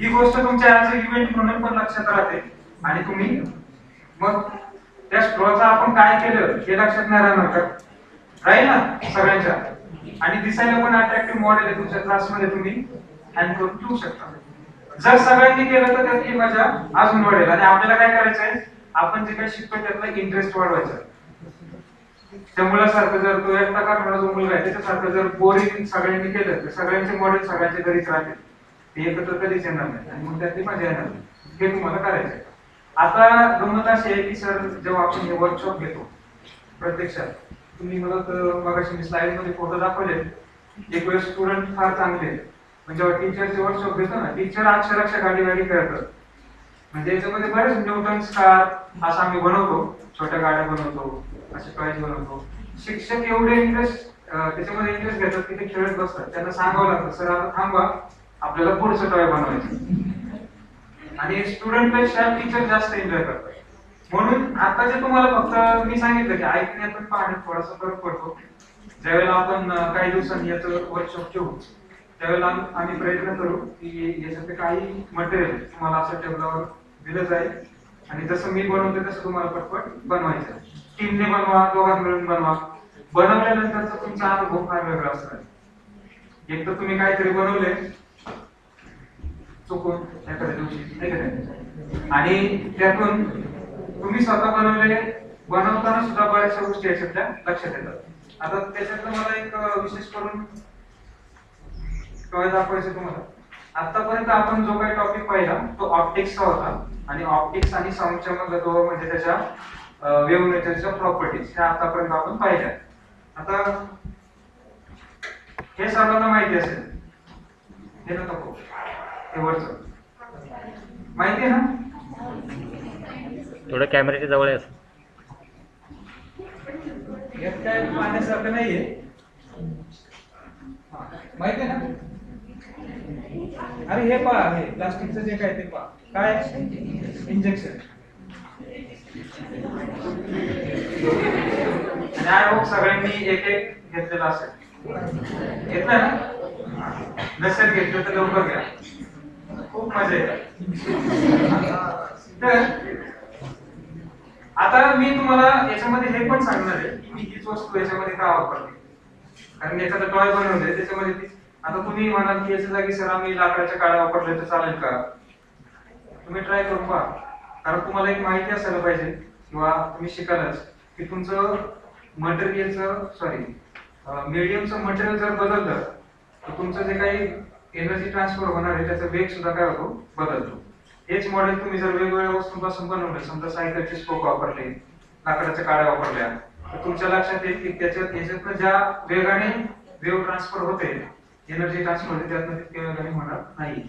ही गोष्ट तुमच्या ऍज इव्हेंट म्हणून पण लक्षात राहते आणि तुम्ही मग त्या स्ट्रॉचा आपण काय केलं हे लक्षात नाही राहणार का? राहील ना सगळ्यांच्या. आणि दिसायला पण अट्रॅक्टिव्ह मॉडेल आहे, तुमच्या क्लासमध्ये तुम्ही हँड करून ठेवू शकता. जर सगळ्यांनी केलं तर त्यातली मजा अजून वाढेल. आणि आपल्याला काय करायचंय, आपण जे काही शिकतो त्यातला इंटरेस्ट वाढवायचा. त्या मुलासारखं जर तो एकटा करणारा जो मुलगा आहे त्याच्यासारखं जर बोरिंग सगळ्यांनी केलं तर सगळ्यांचे मॉडेल सगळ्यांच्या घरीच राहतील, ते एकत्र कधीच येणार नाही आणि मग त्यातली मजा येणार नाही. हे तुम्हाला करायचंय. आता गंमत अशी आहे की सर जेव्हा आपण हे वर्कशॉप घेतो प्रत्यक्षात, तुम्ही मला तर मगाशी मी स्लाइड मध्ये फोटो दाखवले, एक वेळेस स्टुडंट फार चांगले, म्हणजे जेव्हा टीचरचे वर्कशॉप घेतो ना, टीचर अक्षरशः गाडी खेळतात. म्हणजे याच्यामध्ये बरेच न्यूटन्स कार असं आम्ही बनवतो, छोट्या गाड्या बनवतो, असे टॉयज बनवतो. शिक्षक एवढे त्याच्यामध्ये इंटरेस्ट घेतात की ते खेळत बसतात. त्यांना सांगावं लागतं, सर आता थांबा, आपल्याला पुढचं टॉय बनवायचं. आणि स्टुडंट पेक्षा टीचर जास्त एन्जॉय करतात. म्हणून आता जे तुम्हाला फक्त मी सांगितलं की ऐकण्यात पण पाहण्यात थोडासा फरक पडतो. ज्यावेळेला आपण काही दिवसांनी याचं वर्कशॉप ठेवू त्यावेळेला आम्ही प्रयत्न करू की याच्यातले काही मटेरियल तुम्हाला असं टेबलावर दिलं जाईल आणि जसं मी बनवते तसं तुम्हाला पटपट बनवायचं. टीमने बनवा, दोघांनी मिळून बनवा. बनवल्यानंतरचा तुमचा अनुभव फार वेगळा असणार. एक तर तुम्ही काहीतरी बनवले चुकून एखाद्या दिवशी नाही का, आणि त्यातून तुम्ही स्वतः बनवताना सुद्धा बऱ्याचशा गोष्टी याच्यातल्या लक्षात येतात. आता त्याच्यातलं मला एक विशेष करून टॉय दाखवायचं तुम्हाला. आतापर्यंत आपण जो काही टॉपिक पाहिला तो ऑप्टिक्सचा होता आणि ऑप्टिक्स आणि साऊंडच्या मधला जो म्हणजे त्याच्या वेव्ह नेचरच्या प्रॉपर्टीज ह्या आतापर्यंत आपण पाहिल्या. आता हे सर्वांना माहिती असेल, हे नको हे वरचं माहिती आहे ना? थोडं कॅमेऱ्याच्या जवळ आहे. यात काय पाहण्यासारखं नाहीये, माहिती आहे ना? अरे हे पहा, हे प्लास्टिकचं जे काय ते पहा, काय इंजेक्शन. आय होप सगळ्यांनी एक एक घेतलेला असेल. घेतलं ना? नसेल घेतलं तर लवकर घ्या, खूप मजा येते. तर आता मी तुम्हाला याच्यामध्ये हे पण सांगणार आहे की मी हीच वस्तू याच्यामध्ये का वापरते. कारण एखादा टॉय बनवले त्याच्यामध्ये आता तुम्ही म्हणाल की याच्या जागी सर आम्ही लाकडाच्या काड्या वापरल्या तर चालेल का? तुम्ही ट्राय करून पहा. कारण तुम्हाला एक माहिती असायला पाहिजे किंवा तुम्ही शिकालच की तुमचं मीडियमचं मटेरियल जर बदललं तर तुमचं जे काही एनर्जी ट्रान्सफर होणार आहे त्याचा वेग सुद्धा काय होतो, बदलतो. हेच मॉडेल तुम्ही जर वेगवेगळ्या वस्तूंपासून बनवलं, समजा सायकलचे स्पोक वापरले, लाकडाच्या काड्या वापरल्या, तर तुमच्या लक्षात येईल की याच्यातनं ज्या वेगाने वेव्ह ट्रान्सफर होते, एनर्जी ट्रान्सफर होते, त्यातनं तितक्या वेगाने होणार नाही.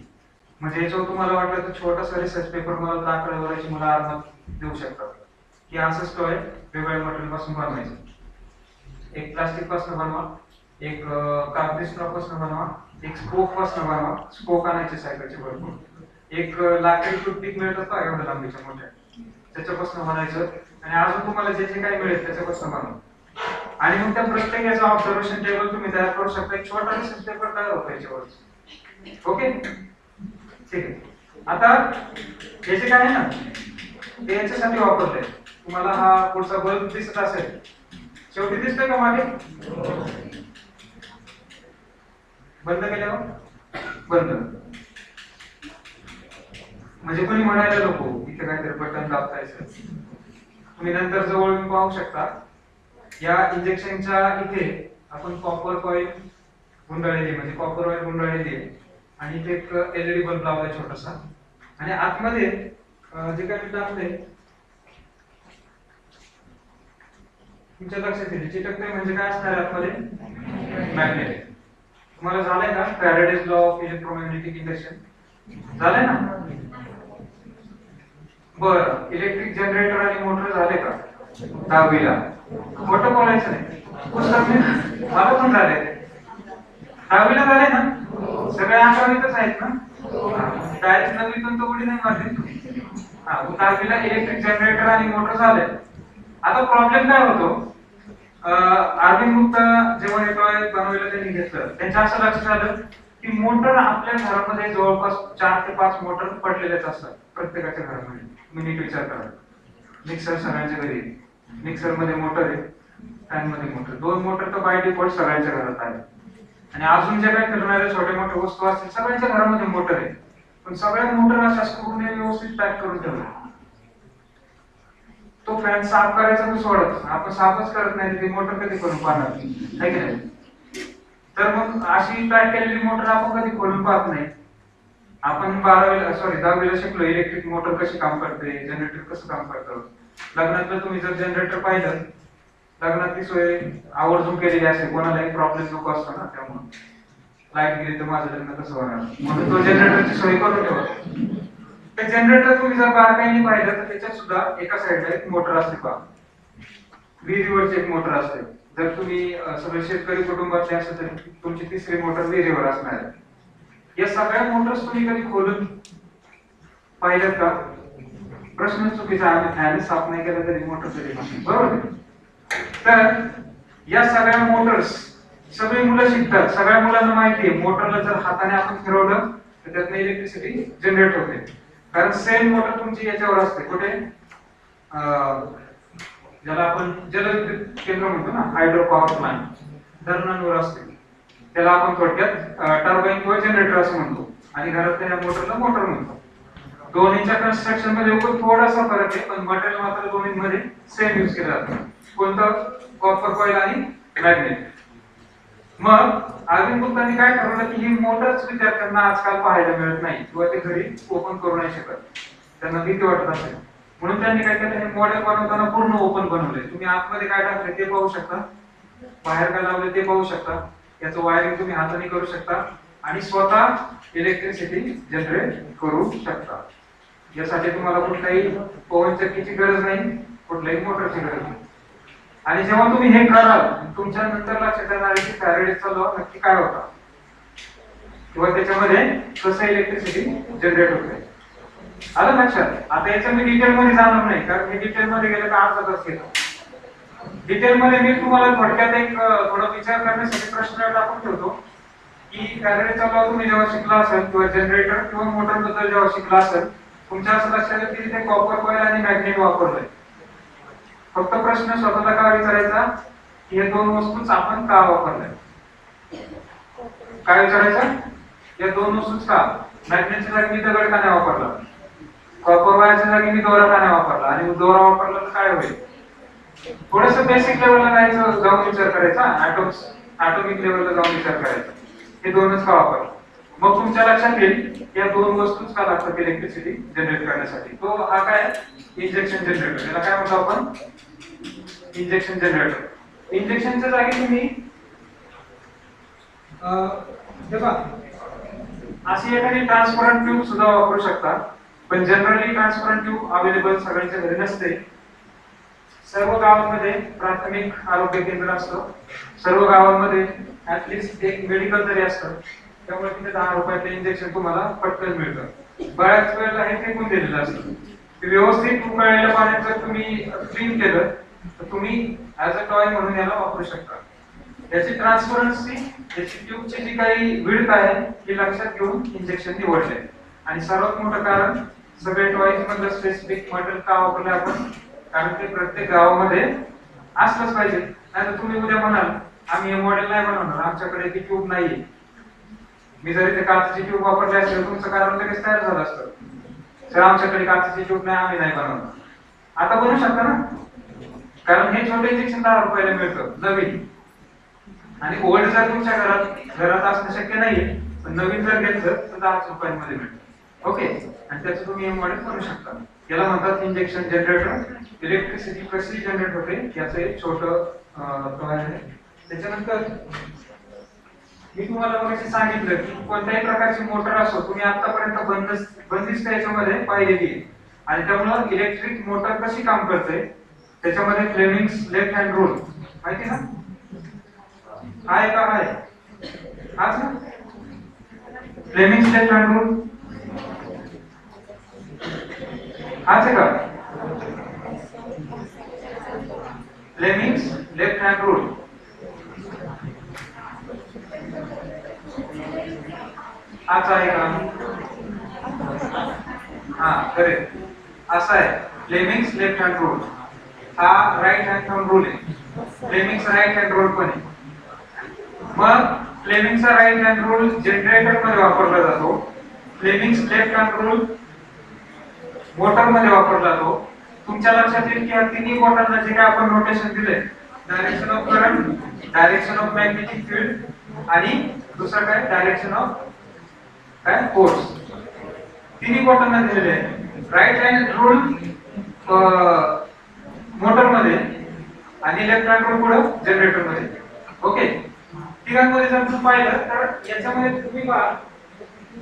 म्हणजे याच्यावर तुम्हाला वाटलं तर छोटासा रिसर्च पेपर मला दाखला वरायची मला आरामात देऊ शकतात की असंच टॉय वेगवेगळ्या मटेरियल पासून बनवायचं. एक प्लास्टिक पासून बनवा, एक कागदी स्ट्रॉ पासून बनवा, एक स्पोक पासून बनवा, स्पोक आणायचे सायकलचे भरपूर, एक लाकडी टूथपिक मिळतात का एवढ्या लांबीच्या मोठ्या, त्याच्यापासून बनायचं, आणि अजून तुम्हाला जे जे काही मिळेल त्याच्यापासून बनवा. आणि मग त्या प्रत्येक याचा ऑब्झर्वेशन टेबल तुम्ही तयार करू शकता. एक छोटा रिसर्च पेपर तयार होतो याच्यावर. ओके, ठीक आहे. आता हे जे काय आहे ना ते याच्यासाठी वापरलंय. तुम्हाला हा पुढचा बल्ब दिसत असेल, शेवटी दिसतोय का मागे? बंद केल्यावर बंद, म्हणजे कोणी म्हणायला नको इथे काहीतरी बटन दाबतायचं. तुम्ही नंतर जवळ पाहू शकता या इंजेक्शनच्या इथे आपण कॉपर कॉईल गुंडाळलेली, म्हणजे कॉपर ऑइल गुंडाळलेली आहे, आणि इथे एक एलईडी बल्ब लावलाय छोटासा, आणि आतमध्ये जे काही मी टाकलंय तुमच्या लक्षात येईल. चिटकते म्हणजे काय असणार आतमध्ये? मॅग्नेट. तुम्हाला झालंय का Faraday's law of electromagnetic induction? झालंय ना? बरं, इलेक्ट्रिक जनरेटर आणि मोटर झाले का 10वीला? मोठं बोलायचं नाही, पुस्तक मला पण झाले. 10वीला झाले ना? सगळे 11वीतच आहेत ना? डायरेक्ट 9वीतून तो उडी नाही मारली. हा, 10वीला इलेक्ट्रिक जनरेटर आणि मोटर झाले. आता प्रॉब्लेम काय होतो, अरविंद गुप्ता जेव्हा हे टॉय बनवायला त्यांनी घेतलं, त्यांच्या असं लक्षात आलं की मोटर आपल्या घरामध्ये जवळपास 4 ते 5 मोटर पडलेलेच असतात प्रत्येकाच्या घरामध्ये. मिनिट विचार करा, मिक्सर सगळ्यांच्या घरी, मिक्सर मध्ये मोटर आहे, फॅन मध्ये मोटर, 2 मोटर तर बाय डिफॉल्ट सगळ्यांच्या घरात आहे. आणि अजून जे काही फिरणाऱ्या छोट्या मोठ्या वस्तू असतील सगळ्यांच्या घरामध्ये मोटर आहे, पण सगळ्या मोटर अशा स्क्रूने व्यवस्थित पॅक करून ठेवल्या. तो फॅन साफ करायचा तो सोडत, आपण साफच करत नाही, ती मोटर कधी करून पाहणार आहे की नाही? तर मग अशी पॅक केलेली मोटर आपण कधी खोलून पाहत नाही. आपण 10वीला शिकलो इलेक्ट्रिक मोटर कशी काम करते, जनरेटर कसं काम करतं. लग्नातलं तुम्ही जर जनरेटर पाहिलं, लग्नात ती सोय आवर्जून केलेली असते, कोणालाही प्रॉब्लेम नको असतो ना, त्यामुळे लाईट गेली तर माझं लग्न कसं होणार, म्हणून तो जनरेटरची सोय करून ठेवा. ते जनरेटर तुम्ही जर बारकाईने पाहिलं तर त्याच्यात सुद्धा एका साईडला एक मोटर असते पहा, विहिरीवरची एक मोटर असते. जर तुम्ही सगळे शेतकरी कुटुंबातले असेल तर तुमची तिसरी मोटर विहिरीवर असणार आहे. या सगळ्या मोटर्स तुम्ही कधी खोलून पाहिल्यात का? प्रश्न चुकीचा आहे, फॅन साफ नाही केला तरी मोटर तरी नाही, बरोबर? तर या सगळ्या मोटर्स सगळी मुलं शिकतात, सगळ्या मुलांना माहिती आहे मोटरला जर हाताने आपण फिरवलं तर त्यातनं इलेक्ट्रिसिटी जनरेट होते. कारण सेम मोटर तुमची याच्यावर असते, कुठे? ज्याला आपण जलविद्युत केंद्र म्हणतो ना, हायड्रो पॉवर प्लांट, धरणांवर असते, त्याला आपण थोडक्यात टर्बाइन किंवा जनरेटर असं म्हणतो, आणि घरातल्या मोटरला मोटर म्हणतो. दोन्हीच्या कन्स्ट्रक्शन मध्ये थोडासा फरक आहे, पण मटेरियल मात्र दोन्हीमध्ये सेम यूज केलं जातं. कोणतं? कॉपर कॉईल आणि मॅग्नेट. मग अरविंद गुप्तांनी काय ठरवलं की ही मोटर्स विद्यार्थ्यांना आजकाल पाहायला मिळत नाही किंवा ते घरी ओपन करू नाही शकत, त्यांना भीती वाटत असेल, म्हणून त्यांनी काय केलं, हे मॉडेल बनवताना पूर्ण ओपन बनवले. तुम्ही आतमध्ये काय टाकले ते पाहू शकता, बाहेर काय लावले ते पाहू शकता, याचं वायरिंग तुम्ही हाताने करू शकता आणि स्वतः इलेक्ट्रिसिटी जनरेट करू शकता. यासाठी तुम्हाला कुठल्याही पवन चक्कीची गरज नाही, कुठल्याही मोटरची गरज नाही. आणि जेव्हा तुम्ही हे कराल तुमच्या नंतर लक्षात येणार आहे की फॅराडेजचा लॉ नक्की काय होता किंवा त्याच्यामध्ये कसं इलेक्ट्रिसिटी जनरेट होते. आलं लक्षात? आता याच्या मी डिटेल मध्ये जाणार नाही, कारण मी डिटेल मध्ये गेलं तर अर्धा तास घेतो. डिटेल मध्ये मी तुम्हाला थोडक्यात एक थोडा विचार करण्यासाठी प्रश्न टाकून ठेवतो की फॅराडेजचा लॉ तुम्ही जेव्हा शिकला असेल किंवा जनरेटर किंवा मोटर बद्दल जेव्हा शिकला असेल, तुमच्या असं लक्षात येईल की तिथे कॉपर कॉईल आणि मॅग्नेट वापरलंय. फक्त प्रश्न स्वतःला काय विचारायचा की हे दोन वस्तूच आपण का वापरल्या? काय विचारायचा? या दोन वस्तूच का? मॅग्नेटच्या जागी मी दगड का नाही वापरला? कॉपर वायरच्या जागी मी दोरा का नाही वापरला? आणि दोरा वापरला तर काय होईल? थोडंसं बेसिक लेवलला जाऊन विचार करायचा, ॲटॉमिक लेवलला जाऊन विचार करायचा. हे दोनच का वापरला? मग तुमच्या लक्षात येईल या दोन वस्तूच का लागतात इलेक्ट्रिसिटी जनरेट करण्यासाठी. तो हा काय इंजेक्शन जनरेटर, याला काय म्हणतो आपण इंजेक्शन जनरेटर. इंजेक्शनच्या जागी तुम्ही बघा अशी एखादी ट्रान्सपरंट ट्यूब सुद्धा वापरू शकता, पण जनरली ट्रान्सपरंट ट्यूब अवेलेबल सगळ्यांच्या घरी नसते. सर्व गावांमध्ये प्राथमिक आरोग्य केंद्र असतं, सर्व गावांमध्ये ऍटलिस्ट एक मेडिकल तरी असतं, त्यामुळे तिथे 10 रुपयाचं इंजेक्शन तुम्हाला पटकन मिळतं. बऱ्याच वेळेला हे फेकून दिलेलं असतं. ते व्यवस्थित उकळलेल्या पाण्यात जर तुम्ही क्लीन केलं तर तुम्ही ऍज अ टॉय म्हणून याला वापरू शकता. याची ट्रान्सपरन्सी, याची ट्यूबची जी काही विड्थ आहे ही लक्षात घेऊन इंजेक्शन निवडले. आणि सर्वात मोठं कारण सगळे टॉयज मधलं स्पेसिफिक मॉडेल का वापरले आपण, कारण ते प्रत्येक गावामध्ये असलंच पाहिजे. नाहीतर तुम्ही उद्या म्हणाल आम्ही हे मॉडेल नाही बनवणार, आमच्याकडे ती ट्यूब नाहीये. मी जर इथे काचेची ट्यूब वापरली असेल तुमचं कारण लगेच तयार झालं असतं, सर आमच्याकडे काचेची ट्यूब नाही, आम्ही नाही बनवणार. आता बनवू शकता ना, कारण हे छोटे इंजेक्शन 10 रुपयाला मिळतं नवीन. आणि ओल्ड जर तुमच्या घरात असणं शक्य नाहीये, पण नवीन जर घेतलं तर 10 रुपयांमध्ये मिळतं. ओके, आणि त्याचं तुम्ही हे मॉडेल करू शकता. याला म्हणतात इंजेक्शन जनरेटर. इलेक्ट्रिसिटी कशी जनरेट होते याचं एक छोटं टॉय आहे. त्याच्यानंतर मी तुम्हाला मगाशी सांगितलं की कोणत्याही प्रकारची मोटर असो, तुम्ही आतापर्यंत बंदिस्त याच्यामध्ये पाहिलेली आहे. आणि त्यामुळे इलेक्ट्रिक मोटर कशी काम करते त्याच्यामध्ये फ्लेमिंग्स लेफ्ट हँड रूल माहिती ना, आहे का आहे हाच ना, फ्लेमिंग्स लेफ्ट हँड रूल हाच आहे का, फ्लेमिंग्स लेफ्ट हँड रूल. हाच आहे का, हा करेक्ट, असा आहे फ्लेमिंग्स लेफ्ट हँड रूल. हा राईट हँड रूल आहे, फ्लेमिंग्स राईट हँड रूल पण आहे. मग फ्लेमिंगचा राईट हँड रूल जनरेटर मध्ये वापरला जातो, Fleming's left hand rule motor मध्ये वापरला जातो. तुमच्या लक्षात येईल की या तिन्ही मोटरला जे काय आपण नोटेशन दिले, direction of current, direction of magnetic field आणि दुसरा काय डायरेक्शन ऑफ काय फोर्स, तिन्ही मोटरना दिलेले आहे. राईट हँड रूल मोटर मध्ये आणि लेफ्ट हँड रूल पुढे जनरेटर मध्ये. ओके, तिघांमध्ये जर तुम्ही पाहिलं तर याच्यामध्ये तुम्ही पहा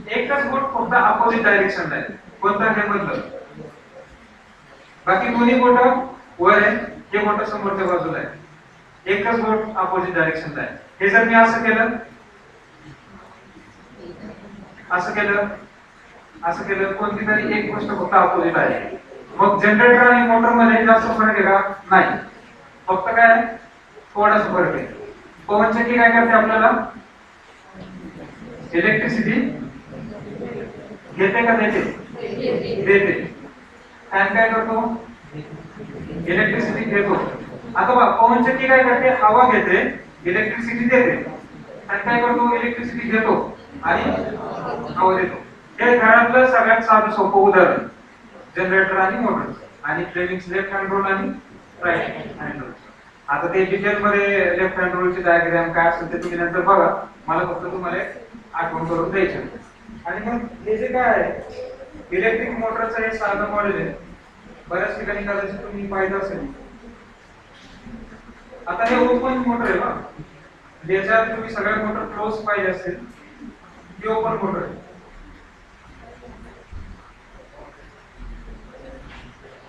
एकच बोट फक्त अपोजिट डायरेक्शनला आहे, कोणता हे बदलत, बाकी दोन्ही बोट वर आहे, हे बोट समोरच्या बाजूला आहे. एकच बोट अपोजिट डायरेक्शनला आहे. हे जर मी असं केलं, असं केलं, असं केलं, कोणती तरी एक गोष्ट फक्त अपोजिट आहे. मग जनरेटर आणि मोटर मध्ये जास्त फरक आहे का, नाही, फक्त काय थोडासा फरक आहे. पवनचक्की काय करते, आपल्याला इलेक्ट्रिसिटी घेते का देते, देते. फॅन काय करतो, इलेक्ट्रिसिटी घेतो. आता बघा पवनचक्की काय करते, हवा घेते, इलेक्ट्रिसिटी देते. फॅन काय करतो, इलेक्ट्रिसिटी घेतो आणि हवा देतो. हे घरातलं सगळ्यात साधं सोपं उदाहरण जनरेटर आणि मोटर आणि फ्लेमिंग्स लेफ्ट हँड रूल आणि राईट हँड रूल. आता ते डिटेल मध्ये लेफ्ट हँड रूलची डायग्राम काय असेल ते तुम्ही नंतर बघा, मला फक्त तुम्हाला आठवण करून द्यायचं. आणि मग हे जे काय आहे इलेक्ट्रिक मोटरचं हे साधं मॉडेल आहे, बऱ्याच ठिकाणी कदाचित तुम्ही पाहिलं असेल. आता हे ओपन मोटर आहे ना, ज्याच्यात तुम्ही सगळ्या मोटर क्लोज पाहिजे असेल, ही ओपन मोटर आहे.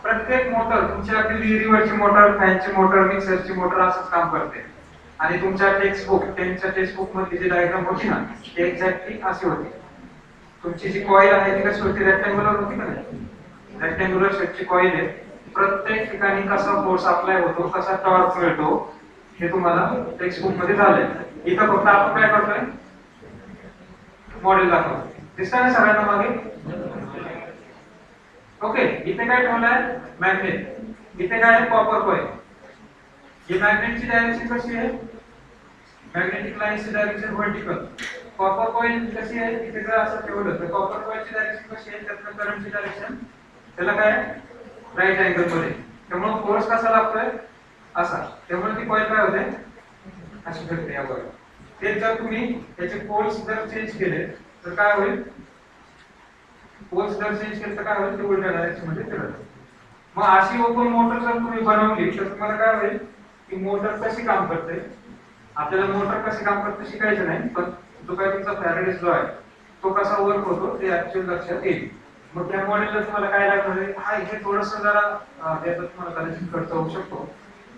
प्रत्येक मोटर तुमच्या विहिरीवरची मोटर, फॅनची मोटर, मिक्सरची मोटर असंच काम करते. आणि तुमच्या टेक्स्टबुक, त्यांच्या टेक्स्टबुक मध्ये जी डायग्राम होती ना ती एक्झॅक्टली अशी होती. तुमची जी कॉईल आहे ती कशी होती, रेक्टँग्युलर होती का नाही, रेक्टँग्युलर शेपची कॉईल आहे. प्रत्येक ठिकाणी कसा फोर्स अप्लाय होतो, कसा टॉर्क मिळतो हे तुम्हाला टेक्स्टबुक मध्ये झालंय. इथं फक्त आपण काय करतोय, मॉडेल दाखवतो. दिसतंय ना सगळ्यांना मागे. ओके, इथे काय ठेवलंय, मॅग्नेट. इथे काय आहे, कॉपर कॉईल. ही मॅग्नेटची डायरेक्शन कशी आहे, मॅग्नेटिक लाईनची डायरेक्शन व्हर्टिकल. कॉपर कॉईल कशी आहे, इथे जर असं ठेवलं तर कॉपर कॉईलची डायरेक्शन कशी आहे, त्यातलं करंटची डायरेक्शन त्याला काय राईट अँगल मध्ये. त्यामुळे फोर्स कसा लागतोय असा, त्यामुळे ती कॉईल काय होते अशी फिरते यावर. ते जर तुम्ही त्याचे पोल्स जर चेंज केले तर काय होईल, पोल्स जर चेंज केलं तर काय होईल, ते उलट्या डायरेक्शन मध्ये फिरत. मग अशी ओपन मोटर जर तुम्ही बनवली तर तुम्हाला काय होईल की मोटर कशी काम करते, आपल्याला मोटर कशी काम करते शिकायचं नाही, पण जो काय तुमचा फॅराडेज लॉ आहे तो कसा वर्क होतो ते ऍक्च्युअली लक्षात येईल. मग त्या मॉडेलला तुम्हाला काय लागणार आहे, हा हे थोडंसं जरा त्याचा तुम्हाला कदाचित खर्च होऊ शकतो,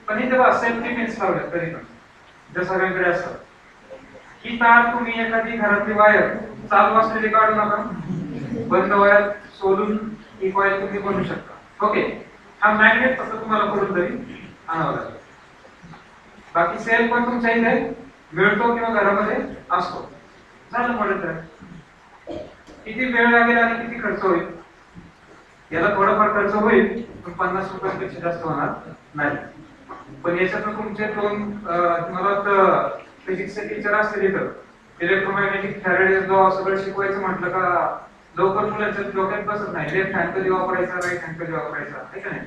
पण इथे बघा सेफ्टी पिन्स लावल्यात तरी पण ज्या सगळ्यांकडे असतात. ही तार तुम्ही एखादी घरातली वायर चालू असलेली काढू नका, बंद वायर सोडून ही कॉईल तुम्ही बनवू शकता. ओके, हा मॅग्नेट फक्त तुम्हाला कुठून तरी आणावा लागेल. बाकी सेल पण तुमच्या इथे मिळतो किंवा घरामध्ये असतो. झालं मॉडेल तयार. किती वेळ लागेल आणि किती खर्च होईल, याला थोडाफार खर्च होईल पण 50 रुपयांपेक्षा जास्त होणार नाही. पण याच्यात तुमचे दोन तुम्हाला फिजिक्सचे टीचर असतील इथं, इलेक्ट्रोमॅग्नेटिक फॅराडेज लॉ सगळं शिकवायचं म्हटलं का लवकर मुलांच्या डोक्यात बसत नाही. लेफ्ट हँड कधी वापरायचा, राईट हँड कधी वापरायचा, आहे का नाही,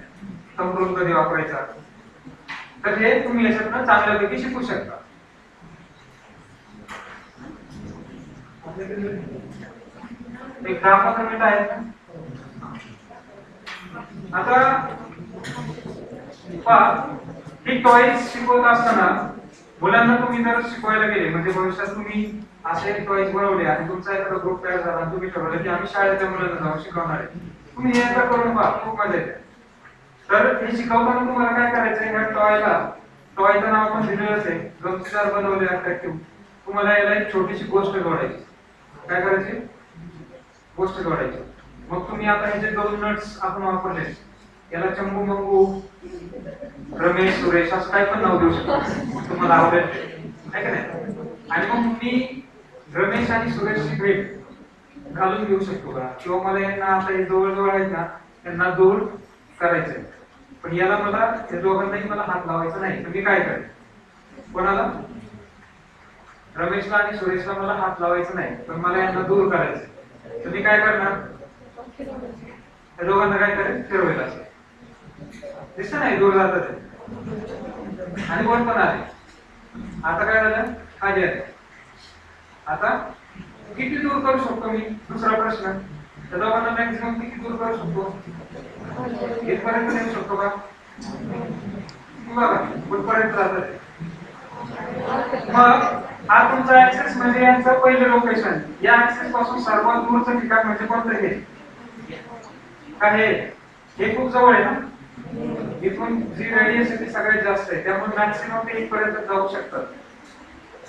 थंब रूल कधी वापरायचा. तर हे तुम्ही याच्यातनं चांगल्यापैकी शिकू शकता. एक 10-15 मिनिट आहेत. आता ही टॉयज शिकवत असताना मुलांना तुम्ही जर शिकवायला गेले म्हणजे भविष्यात तुम्ही असे टॉयज बनवले आणि तुमचा एखादा ग्रुप तयार झाला, तुम्ही ठरवलं की आम्ही शाळेतल्या मुलांना जाऊन शिकवणार आहे, तुम्ही हे एकदा करून पहा, खूप मजा येते. तर हे शिकवताना तुम्हाला काय करायचं, ह्या टॉयचं नाव पण दिलेलंच आहे, गमतीदार बनवले अट्रॅक्टिव्ह. तुम्हाला याला एक छोटीशी गोष्ट जोडायची. काय करायची, गोष्ट जोडायची. मग तुम्ही आता हे जे दोन नट्स आपण वापरले याला चंबू मंगू, रमेश, सुरेश असं काय पण नाव देऊ शकता तुम्हाला आवडेल, आहे का नाही. आणि मग मी रमेश आणि सुरेशची भेट घालून घेऊ शकतो का, किंवा मला यांना आता हे जवळ आहेत ना त्यांना दूर करायचंय, पण याला मला या दोघांनाही मला हात लावायचा नाही. तर मी काय करेन, कोणाला, रमेशला आणि सुरेशला मला हात लावायचा नाही पण मला यांना दूर करायचं. तर मी काय करणार, त्या दोघांना काय करेल, फिरवायला असं दिसत नाही, दूर जातात आणि वर पण आले. आता काय झालं, खाली आले. आता किती दूर करू शकतो मी, दुसरा प्रश्न, त्या दोघांना मॅक्सिमम किती दूर करू शकतो, इथपर्यंत नेऊ शकतो का, बघा कुठपर्यंत जातात. मग हा तुमचा ऍक्सेस म्हणजे यांचं पहिलं लोकेशन. या ऍक्सेस पासून सर्वात दूरचं ठिकाण म्हणजे कोणतं, हे खूप जवळ आहे ना, इथून जी रेडियस आहे ती सगळ्यात जास्त आहे, त्यामुळे मॅक्सिमम ते इथपर्यंत जाऊ शकतात.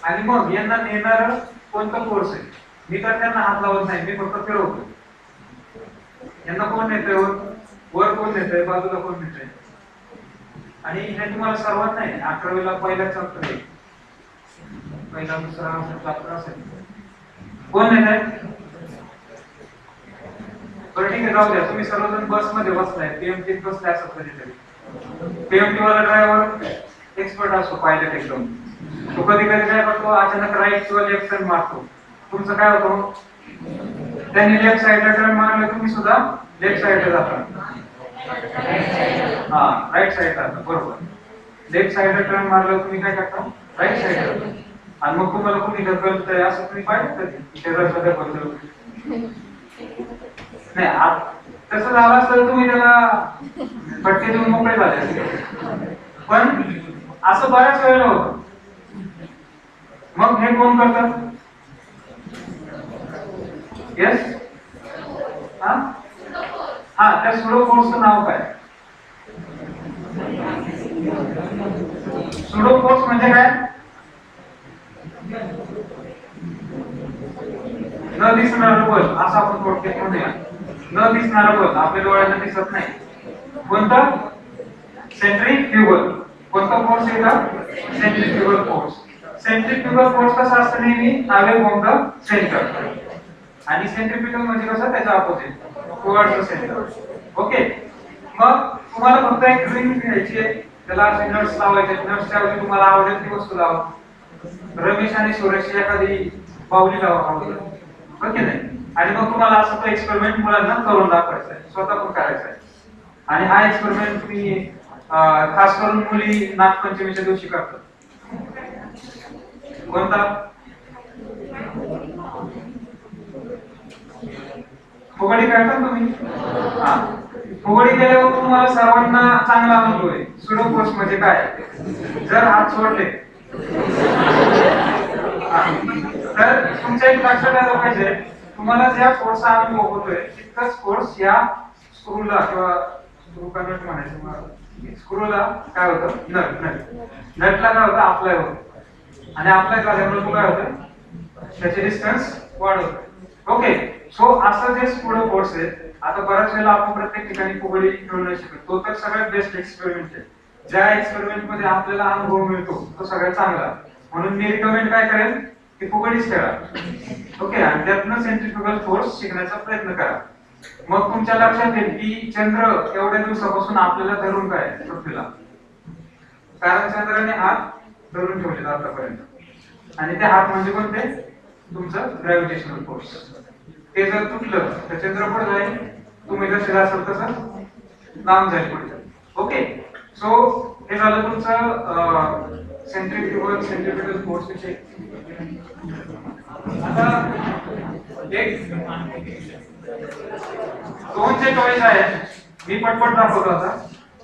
आणि मग यांना नेणार कोणतं फोर्स आहे, मी तर त्यांना हात लावत नाही, मी फक्त फिरवतो. यांना कोण नेतंय वर कोण नेतंय, बाजूला कोण नेतंय. आणि हे तुम्हाला सर्वात नाही, 11वीला पहिला चॅप्टर आहे, पहिला दुसरा चॅप्टर असेल, कोण नेतंय. बरं ठीक आहे, जाऊ द्या, तुम्ही सर्वजण बस मध्ये बसलाय, पीएमटी बसलाय असं कधीतरी. पीएमटी वाला ड्रायव्हर एक्सपर्ट असतो, पायलट एकदम, तो कधी कधी काय करतो, अचानक राईट किंवा लेफ्ट टर्न मारतो. तुमचं काय होतं, त्यांनी लेफ्ट साईडला टर्न मारलं, तुम्ही सुद्धा लेफ्ट साईडला जाता, हा राईट साईडला जाता, बरोबर. लेफ्ट साईडला टर्न मारलं तुम्ही काय करता, राईट साईडला. आणि मग तुम्हाला कोणी ढकलतंय असं तुम्ही पाहिलं कधी, शरीरात ढकलतं नाही, तसं झालं असतं तुम्ही त्याला फटके देऊन मोकळे झाले. पण असं बऱ्याच वेळेला होतं. मग हे कोण करतात, येस, हा त्या सुडो फोर्सचं नाव काय, सुडो फोर्स म्हणजे काय, न दिसणारं बल असं आपण थोडक्यात म्हणूया. न दिसणारं बल, आपल्या डोळ्यांना दिसत नाही. कोणतं, सेंट्रीफ्युगल. कोणता फोर्स आहे का, सेंट्रीफ्युगल फोर्स. सेंट्रीफ्युगल फोर्स कसा असतो, नेहमी अवे फ्रॉम द सेंटर. आणि सेंट्रीफ्युगल म्हणजे कसं, त्याच्या opposite, towards the centre. Okay, मग तुम्हाला फक्त एक रिंग घ्यायची आहे, त्याला असे नट्स लावायचे. नट्सच्या ऐवजी तुम्हाला आवडेल ती वस्तू लावा. रमेश आणि सुरेश एखादी बाहुली लावा, ओके नाही. आणि मग तुम्हाला असं तो एक्सपेरिमेंट मुलांना करून दाखवायचा आहे, स्वतः पण करायचा आहे. आणि हा एक्सपेरिमेंट तुम्ही खास करून मुली नागपंचमीच्या दिवशी करतात. कोणता, फुगडी खेळता तुम्ही? हा. फुगडी केल्यावर तुम्हाला सर्वांना चांगला अनुभव आहे. सुडोफोर्स म्हणजे काय? जर हात सोडले तर तुमच्या एक लक्षात आलं पाहिजे, तुम्हाला ज्या फोर्सचा अनुभव होतोय तितकाच फोर्स या स्क्रूला किंवा स्क्रू का नट म्हणायचं, स्क्रूला काय होतं, नटला काय होतं, अप्लाय होतं. आणि अप्लाय झाल्यामुळे काय होतं, त्याचे डिस्टन्स वाढवतं. ओके, सो असं जे स्क्रू फोर्स आहे, आता बऱ्याच वेळेला आपण प्रत्येक ठिकाणी फुगडी खेळू नाही शकत. तो तर सगळ्यात बेस्ट एक्सपेरिमेंट आहे. ज्या एक्सपेरिमेंट मध्ये आपल्याला अनुभव मिळतो तो सगळ्यात चांगला. म्हणून मी रिकमेंड काय करेन की फुगडीच खेळा. ओके, आणि त्यातनं सेंट्रिफ्युगल फोर्स शिकण्याचा प्रयत्न करा. मग तुमच्या लक्षात येईल की चंद्र एवढ्या दिवसापासून आपल्याला धरून काय पृथ्वीला, कारण चंद्राने हात धरून ठेवले आतापर्यंत. आणि ते हात म्हणजे कोणते, तुमचं ग्रॅव्हिटेशनल फोर्स. ते जर तुटलं तर चंद्र पुढे जाईल, तुम्ही जसे असाल तसं लांब जाईल पुढे. ओके, सो हे झालं तुमचं सेंट्रिफ्युगल फोर्स विषयी. आता एक दोन जे टॉयज आहेत मी पटपट दाखवतो. आता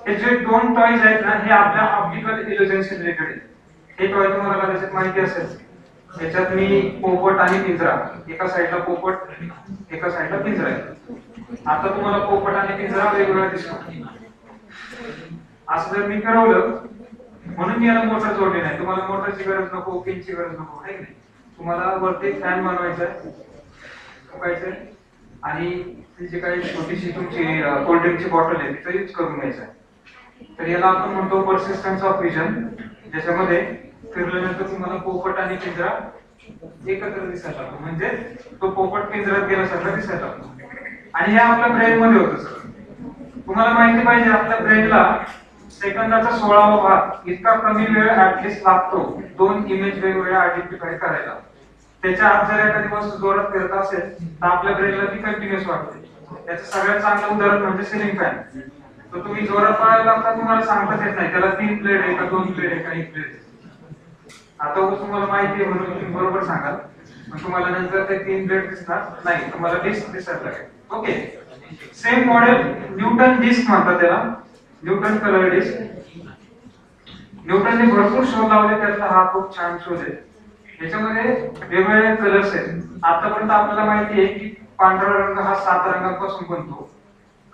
हे जे दोन टॉयज आहेत ना, हे आपल्या ऑप्टिकल इल्युजनशी रिलेटेड आहे. हे टॉय तुम्हाला कदाचित माहिती असेल. याच्यात मी पोपट आणि पिंजरा, एका साईडला पोपट एका साईडला पिंजरा आहे. आता तुम्हाला पोपट आणि पिंजरा वेगवेगळा दिसतो. असं जर मी ठरवलं, म्हणून मी याला मोटर जोडली नाही. तुम्हाला मोटरची गरज नको, पिनची गरज नको, आहे की नाही. तुम्हाला वरती फॅन बनवायचा आहे, ठोकायचं आहे, आणि ती जी काही छोटीशी तुमची कोल्ड्रिंकची बॉटल आहे तिचा यूज करून घ्यायचा आहे. तर याला आपण म्हणतो पर्सिस्टन्स ऑफ विजन, ज्याच्यामध्ये फिरल्यानंतर तुम्हाला पोपट आणि पिंजरा एकत्र दिसायला लागतो, म्हणजे तो पोपट पिंजऱ्यात गेल्यासारखा दिसायला लागतो. आणि हे आपल्या ब्रेन मध्ये होतं सर. तुम्हाला माहिती पाहिजे, आपल्या ब्रेनला सेकंदाचा 16वा भाग इतका कमी वेळ ऍटलिस्ट लागतो दोन इमेज वेगवेगळ्या आयडेंटिफाय करायला. त्याच्या आत जर एखादी वस्तू जोरात फिरत असेल तर आपल्या ब्रेनला ती कंटिन्युअस वाटते. त्याचं सगळ्यात चांगलं उदाहरण म्हणजे सिलिंग फॅन. तर तुम्ही जोरात पळायला लागता, तुम्हाला सांगताच येत नाही त्याला 3 ब्लेड आहे का 2 ब्लेड आहे का 1 ब्लेड आहे. आता तुम्हाला माहिती आहे म्हणून तुम्ही बरोबर सांगाल, पण तुम्हाला नंतर ते 3 ब्लेड दिसणार नाही, तुम्हाला डिस्क दिसत लागेल. Okay, same model Newton disc म्हणतात त्याला, न्यूटन कलर डिस्क. न्यूटनने भरपूर शोध लावले, त्यातला हा खूप छान शोध आहे. याच्यामध्ये वेगवेगळे कलर्स आहेत. आतापर्यंत आपल्याला माहिती आहे की पांढरा रंग हा 7 रंगांपासून बनतो.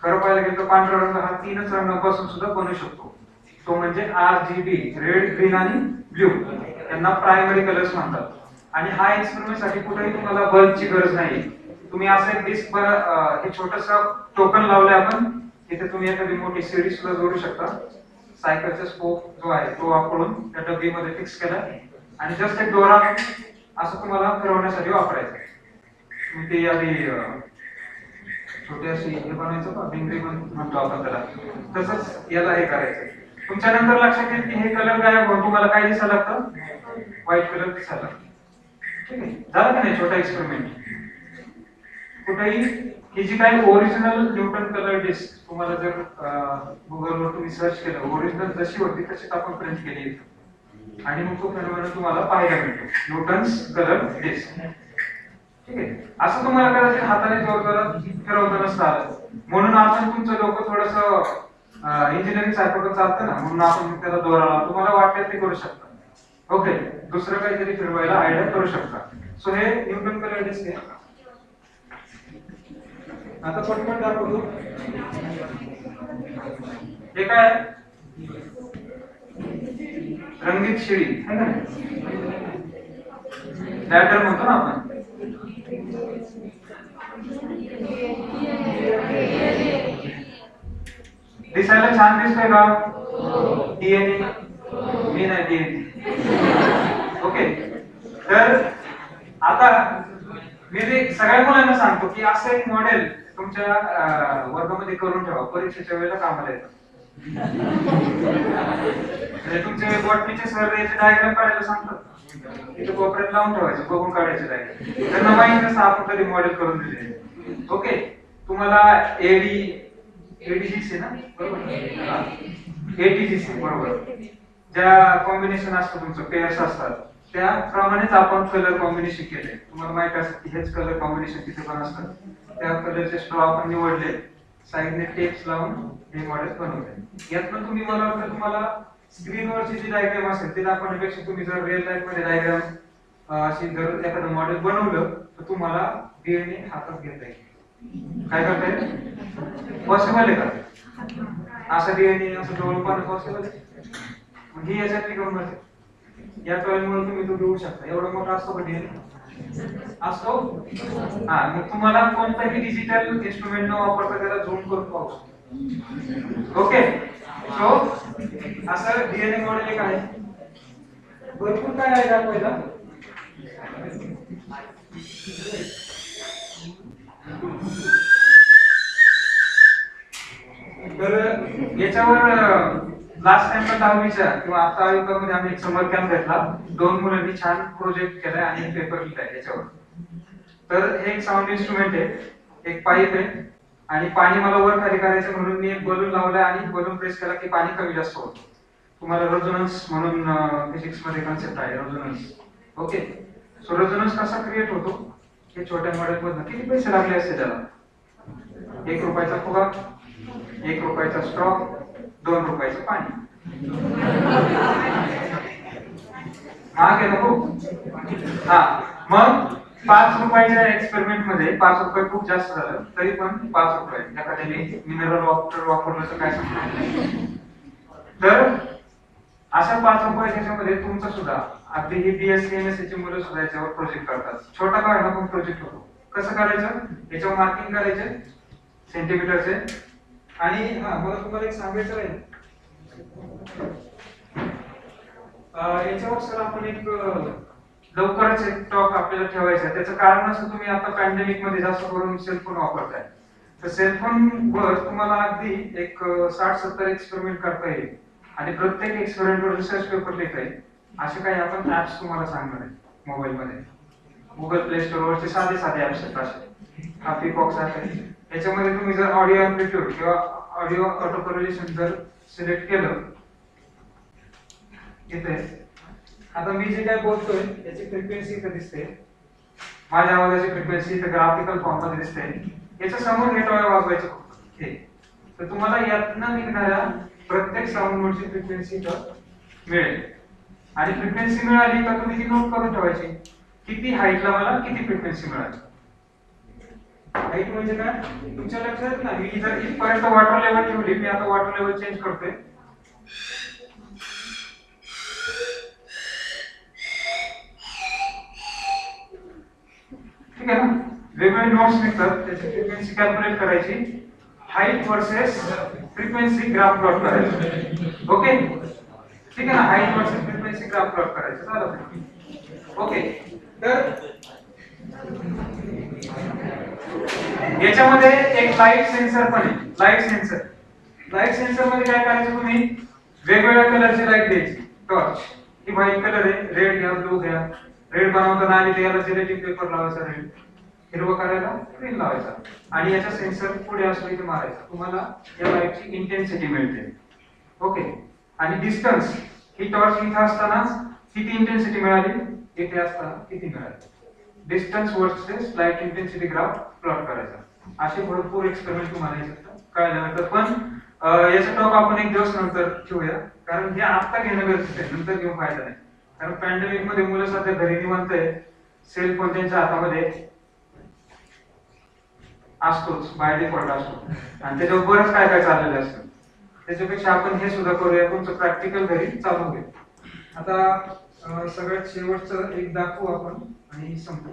खरं पाहायला गेलं तर पांढरा रंग हा 3च रंगांपासून सुद्धा बनू शकतो. तो म्हणजे RGB, रेड, ग्रीन आणि ब्ल्यू. यांना प्रायमरी कलर्स म्हणतात. आणि हा एक्सपेरिमेंट साठी कुठेही तुम्हाला बल्बची गरज नाही. तुम्ही असं एक डिस्क हे छोटंसं टोकन लावलंय आपण, इथे तुम्ही एखादी मोठी सीडी सुद्धा जोडू शकता. सायकलचा स्पोक जो आहे तो वापरून त्या डब्बीमध्ये फिक्स केला आणि जस्ट एक दोरा असं तुम्हाला फिरवण्यासाठी वापरायचं. तुम्ही ते आधी छोटी अशी हे बनायचं का, भिंगरी म्हणतो आपण त्याला, तसंच याला हे करायचं. तुमच्या नंतर लक्षात येईल की हे कलर गायब होऊन तुम्हाला काय दिसायला लागतं, व्हाईट कलर दिसायला लागतं. ठीक आहे, झालं का नाही छोटा एक्सपेरिमेंट. कुठेही ही जी काही ओरिजिनल न्यूटन कलर डिस्क तुम्हाला जर गुगलवर तुम्ही सर्च केलं, ओरिजिनल जशी होती तशीच आपण प्रिंट केली आणि मग तो फेनोमेनॉन तुम्हाला पाहायला मिळतो, न्यूटन्स कलर डिस्क. ठीक आहे, असं तुम्हाला कदाचित हाताने जोरजोरात फिरवता नसतं आलं, म्हणून आपण तुमचं डोकं थोडंसं इंजिनिअरिंग सारखं चालतं ना, म्हणून आपण त्याला दोरा तुम्हाला वाटेल ते करू शकता. ओके, दुसरं काहीतरी फिरवायला आयडिया करू शकता. सो हे न्यूटन कलर डिस्क आहे. आता पटपट दाखवतो. हे काय, रंगीत शिडी है ना, लॅडर म्हणतो ना आपण. दिसायला छान दिसतोय का, डीएनए मी नाही डीएनए. ओके, तर आता मी ते सगळ्या मुलांना सांगतो की असं एक मॉडेल तुमच्या वर्गामध्ये करून ठेवा, परीक्षेच्या वेळेला कामाला येतं. म्हणजे तुमचे बॉटनीचे सर याचे डायग्राम काढायला सांगतात, तिथे कोपऱ्यात लावून ठेवायचे, बघून काढायचे डायग्राम. त्यांना माहिती नसतं आपण कधी मॉडेल करून दिले. ओके, तुम्हाला एडीजीसी ना बरोबर, एटीजीसी बरोबर, ज्या कॉम्बिनेशन असतं तुमचं पेअर्स असतात त्याप्रमाणेच आपण कलर कॉम्बिनेशन केले. तुम्हाला माहित असेल की हेच कलर कॉम्बिनेशन तिथे पण असतात. त्या कलरचे स्ट्रॉ आपण निवडले, साईडने टेप्स लावून हे मॉडेल बनवले. यातनं तुम्ही मला वाटतं तुम्हाला स्क्रीनवरची जी डायग्राम असेल ते दाखवण्यापेक्षा तुम्ही जर रिअल लाईफ मध्ये डायग्राम अशी जर एखादं मॉडेल बनवलं तर तुम्हाला डीएनए हातात घेता येईल. काय करता येईल? पॉसिबल आहे का? असं डीएनए असं जवळ पाहणं पॉसिबल आहे? मग ही याच्यातली गंमत आहे. या टॉयमुळे तुम्ही तो घेऊ शकता. एवढा मोठा असतो का डीएनए? असतो. हा, मग तुम्हाला कोणताही डिजिटल इन्स्ट्रुमेंट न वापरता त्याला झूम करून पाहू शकतो. ओके, सो असं डीएनए मॉडेल एक आहे. भरपूर काय आहे दाखवायला. तर याच्यावर लास्ट टाइम 10वीच्या किंवा आता आयुक्तामध्ये आम्ही एक समर कॅम्प घेतला. 2 मुलांनी छान प्रोजेक्ट केलाय आणि पेपर लिहिलाय याच्यावर. तर हे एक साऊंड इन्स्ट्रुमेंट आहे, एक पाईप आहे आणि पाणी मला वर खाली करायचं म्हणून मी एक बलून लावलाय आणि बलून प्रेस केला की पाणी कमी जास्त होतं. तुम्हाला रेझोनन्स म्हणून फिजिक्स मध्ये कन्सेप्ट आहे रेझोनन्स. ओके, सो रेझोनन्स कसा क्रिएट होतो हे छोट्या मॉडेल मधनं किती पैसे लागले असते त्याला? 1 रुपयाचा फुगा, 1 रुपयाचा स्ट्रॉ, 2 रुपयाचं पाणी. महाग आहे ना खूप. हा, मग 5 रुपयाच्या एक्सपेरिमेंट मध्ये 5 रुपये खूप जास्त झालं, तरी पण 5 रुपये एखाद्याने मिनरल वॉटर वापरलं तर काय सांगणार. तर अशा 5 रुपयाच्या मध्ये तुमचं सुद्धा अगदी ही बीएससी एमएससी ची मुलं सुद्धा याच्यावर प्रोजेक्ट करतात. छोटा का होईना पण प्रोजेक्ट होतो. कसं करायचं? याच्यावर मार्किंग करायचे सेंटीमीटरचे. आणि मला तुम्हाला एक सांगायचं आहे, याच्यावर सर आपण एक लवकरच एक टॉक आपल्याला ठेवायचा. त्याचं कारण असं, तुम्ही आता पॅन्डेमिक मध्ये जास्त करून सेलफोन वापरताय. तर सेलफोन वर तुम्हाला अगदी एक 60-70 एक्सपेरिमेंट करता येईल आणि प्रत्येक एक्सपेरिमेंट वर रिसर्च पेपर लिहिता येईल. असे काही आपण ऍप्स तुम्हाला सांगणार आहे मोबाईल मध्ये. गुगल प्ले स्टोर वरचे साधे साधे ऍप्स आहेत असे. हा पिकॉक्स आहे. याच्यामध्ये तुम्ही जर ऑडिओ अँप्लिट्यूड किंवा ऑडिओ ऑटो करेलेशन जर सिलेक्ट केलं इथे, आता मी जे काय बोलतोय याची फ्रिक्वेन्सी इथे दिसते, माझ्या आवाजाची फ्रिक्वेन्सी इथे ग्राफिकल फॉर्म मध्ये दिसते. याच्या समोर हे टॉय वाजवायचं हे. तर तुम्हाला यातनं निघणाऱ्या प्रत्येक साऊंड नोटची फ्रिक्वेन्सी इथं मिळेल. आणि फ्रिक्वेन्सी मिळाली का तुम्ही ती नोट करून ठेवायची. किती हाईटला मला किती फ्रिक्वेन्सी मिळाली. हाईट म्हणजे काय? तुमच्या लक्षात ना, मी जर इथपर्यंत वॉटर लेवल ठेवली, मी आता वॉटर लेवल चेंज करतोय. ठीक आहे ना, वेगवेगळे नोट्स निघतात, त्याची फ्रिक्वेन्सी कॅल्क्युलेट करायची, height versus frequency graph plot करायचं. ओके, ठीक आहे ना, height versus frequency graph plot करायचं. झालं. ओके, तर याच्यामध्ये एक लाईट सेन्सर पण आहे. लाईट सेन्सर मध्ये काय करायचं, तुम्ही वेगवेगळ्या कलरची लाईट द्यायची. टॉर्च ही व्हाईट कलर आहे, रेड घ्या, ब्लू घ्या. रेड बनवताना आधी त्याला सिलेक्टिव्ह पेपर लावायचा, रेड. हिरवं करायला ग्रीन लावायचा आणि याचा सेन्सर पुढे असतो इथे मारायचा. तुम्हाला या लाईटची इंटेन्सिटी मिळते. ओके, आणि डिस्टन्स ही टॉर्च इथे असताना किती इंटेन्सिटी मिळाली, इथे असताना किती मिळाली. Distance versus light intensity graph plot करायचा. असे भरपूर एक्सपेरिमेंट तुम्हाला याच्यात कळायला मिळतात. पण याचा टॉक आपण एक दिवस नंतर ठेवूया, कारण हे आता घेणं गरजेचं आहे, नंतर घेऊन फायदा नाही. कारण पॅन्डेमिक मध्ये मुलं सध्या घरी निवांत आहे, सेल फोन त्यांच्या हातामध्ये असतोच, बाय डिफॉल्ट असतो आणि त्याच्यावर बरंच काय काय चाललेलं असतं. त्याच्यापेक्षा आपण हे सुद्धा करूया, तुमचं प्रॅक्टिकल घरी चालू होईल. आता सगळ्यात शेवटचं एक दाखवू आपण आणि संपू.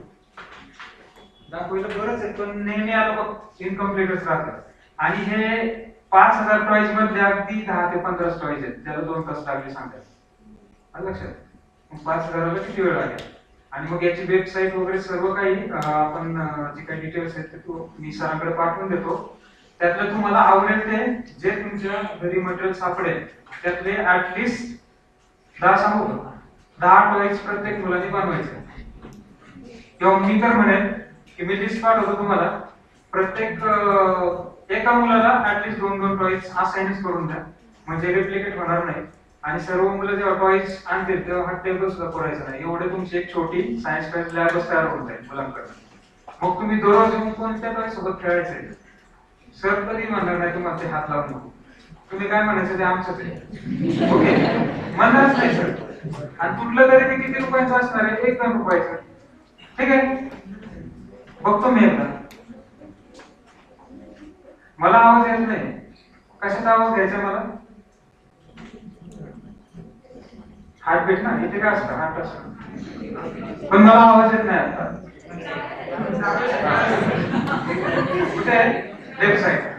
दाखवायला बरंच आहे, पण नेहमी आलं बघ इनकम्प्लीटच राहतात. आणि हे 5000 टॉईज मधले अगदी 10 ते 15 टॉईज आहेत, ज्याला 2 तास लागले सांगतात. लक्षात, 5000ला किती वेळ लागेल. आणि मग याची वेबसाईट वगैरे सर्व काही आपण जे काही डिटेल्स आहेत ते मी सरांकडे पाठवून देतो. त्यातलं तुम्हाला आवडेल ते, जे तुमच्या घरी मटेरियल सापडेल त्यातले ऍटलिस्ट 10 सांगू, 10 टॉईज प्रत्येक मुलाने बनवायचे. किंवा मी तर म्हणेन की मी लिस्ट पाठवतो तुम्हाला, प्रत्येक एका मुलाला ऍटलिस्ट 2-2 टॉईज असाइनच करून द्या, म्हणजे रिप्लिकेट होणार नाही. आणि सर्व मुलं जेव्हा टॉईज आणतील तेव्हा हा टेबल सुद्धा पुरायचा नाही, एवढे तुमची एक छोटी सायन्स फेअर लॅबच तयार होऊन जाईल मुलांकडून. मग तुम्ही दररोज येऊन कोणत्या टॉय सोबत खेळायचंय, सर कधी म्हणणार नाही तुम्हाला ते हात लावून नको, तुम्ही काय म्हणायचं ते आमचंच आहे, ओके म्हणणारच नाही सर. आणि कुठलं तरी ते किती रुपयाचं असणार आहे, 1-2 रुपयाचं, ठीक आहे. बघतो मी एकदा, मला आवाज येत नाही, कशाचा आवाज घ्यायचा मला, हार्टबीट ना, इथे काय असतं हार्ट असतं, पण मला आवाज येत नाही आता, कुठे आहे, लेफ्ट साइड.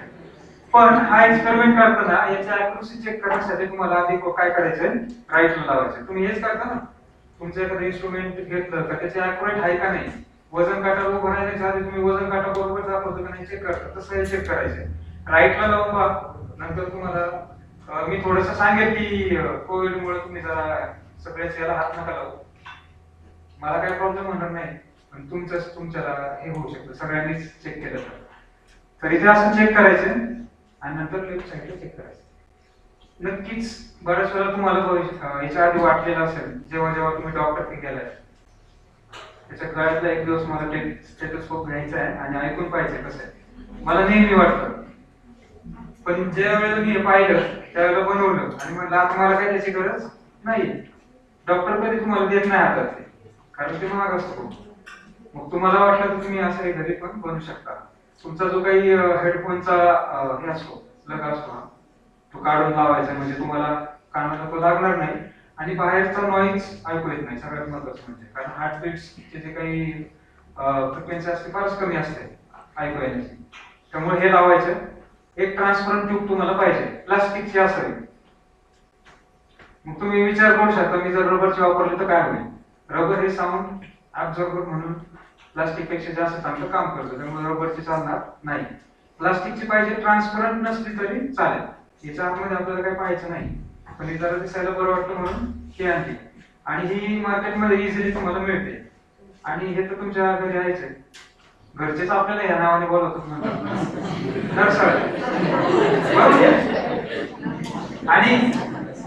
पण हा एक्सपेरिमेंट करताना याची अॅक्युरसी चेक करण्यासाठी तुम्हाला आधी काय करायचंय, राईटला लावायचं. तुम्ही हेच करता ना, तुमचं एखादं इन्स्ट्रुमेंट घेतलं का त्याचे अॅक्युरेट आहे का नाही, वजन काटा उभं राहण्याच्या आधी तुम्ही वजन काटा बरोबर दाखवतो का नाही चेक करता, तसं हे चेक करायचंय. राईटला लावून पहा. नंतर तुम्हाला मी थोडस सांगेल की कोविड मुळे तुम्ही जरा सगळ्याच याला हात नका लावू, मला काही प्रॉब्लेम होणार नाही, पण तुमच्याला हे होऊ शकतं सगळ्यांनीच चेक केलं तर इथे असं चेक करायचं आणि नंतर लेफ्ट साईडला चेक करायचं. नक्कीच बऱ्याच वेळा तुम्हाला याच्या आधी वाटलेलं असेल, जेव्हा जेव्हा तुम्ही डॉक्टरकडे गेलाय त्याच्या गळ्यातला एक दिवस मला स्टेथोस्कोप घ्यायचा आहे आणि ऐकून पाहिजे कसं आहे, मला नेहमी वाटतं. पण ज्या वेळेला मी हे पाहिलं त्यावेळेला बनवलं आणि म्हटलं आता मला काय त्याची गरज नाही. डॉक्टर कधी तुम्हाला देत नाही हातात ते, कारण ते महाग असतो. मग तुम्हाला वाटलं तर तुम्ही असं घरी पण बनवू शकता. तुमचा जो काही हेडफोनचा हे असतो, प्लग असतो ना, तो काढून लावायचा, म्हणजे तुम्हाला कानाला तो लागणार नाही आणि बाहेरचा नॉईज ऐकू येत नाही. सगळ्यात महत्त्वाचं म्हणजे, कारण हार्टबीट्सचे जे काही फ्रिक्वेन्सी असते फारच कमी असते ऐकू येण्याची, त्यामुळे हे लावायचं. एक ट्रान्सपरंट ट्यूब तुम्हाला पाहिजे, प्लास्टिकची असावी. मग तुम्ही विचार करू शकता मी जर रबरची वापरली तर काय होईल. रबर हे साऊंड ऍब्झॉर्बर म्हणून प्लास्टिक पेक्षा जास्त चांगलं काम करतं, त्यामुळे रबरची चालणार नाही. प्लास्टिकची पाहिजे, ट्रान्सपरंट नसली तरी चालेल, याच्या आतमध्ये आपल्याला काही पाहायचं नाही, पण हे जरा दिसायला बरं वाटतं म्हणून ही आणली. आणि ही मार्केटमध्ये इझिली तुम्हाला मिळते. आणि हे तर तुमच्या घरी यायचंय, घरचेच आपल्याला या नावाने बोलवतात म्हणतात. आणि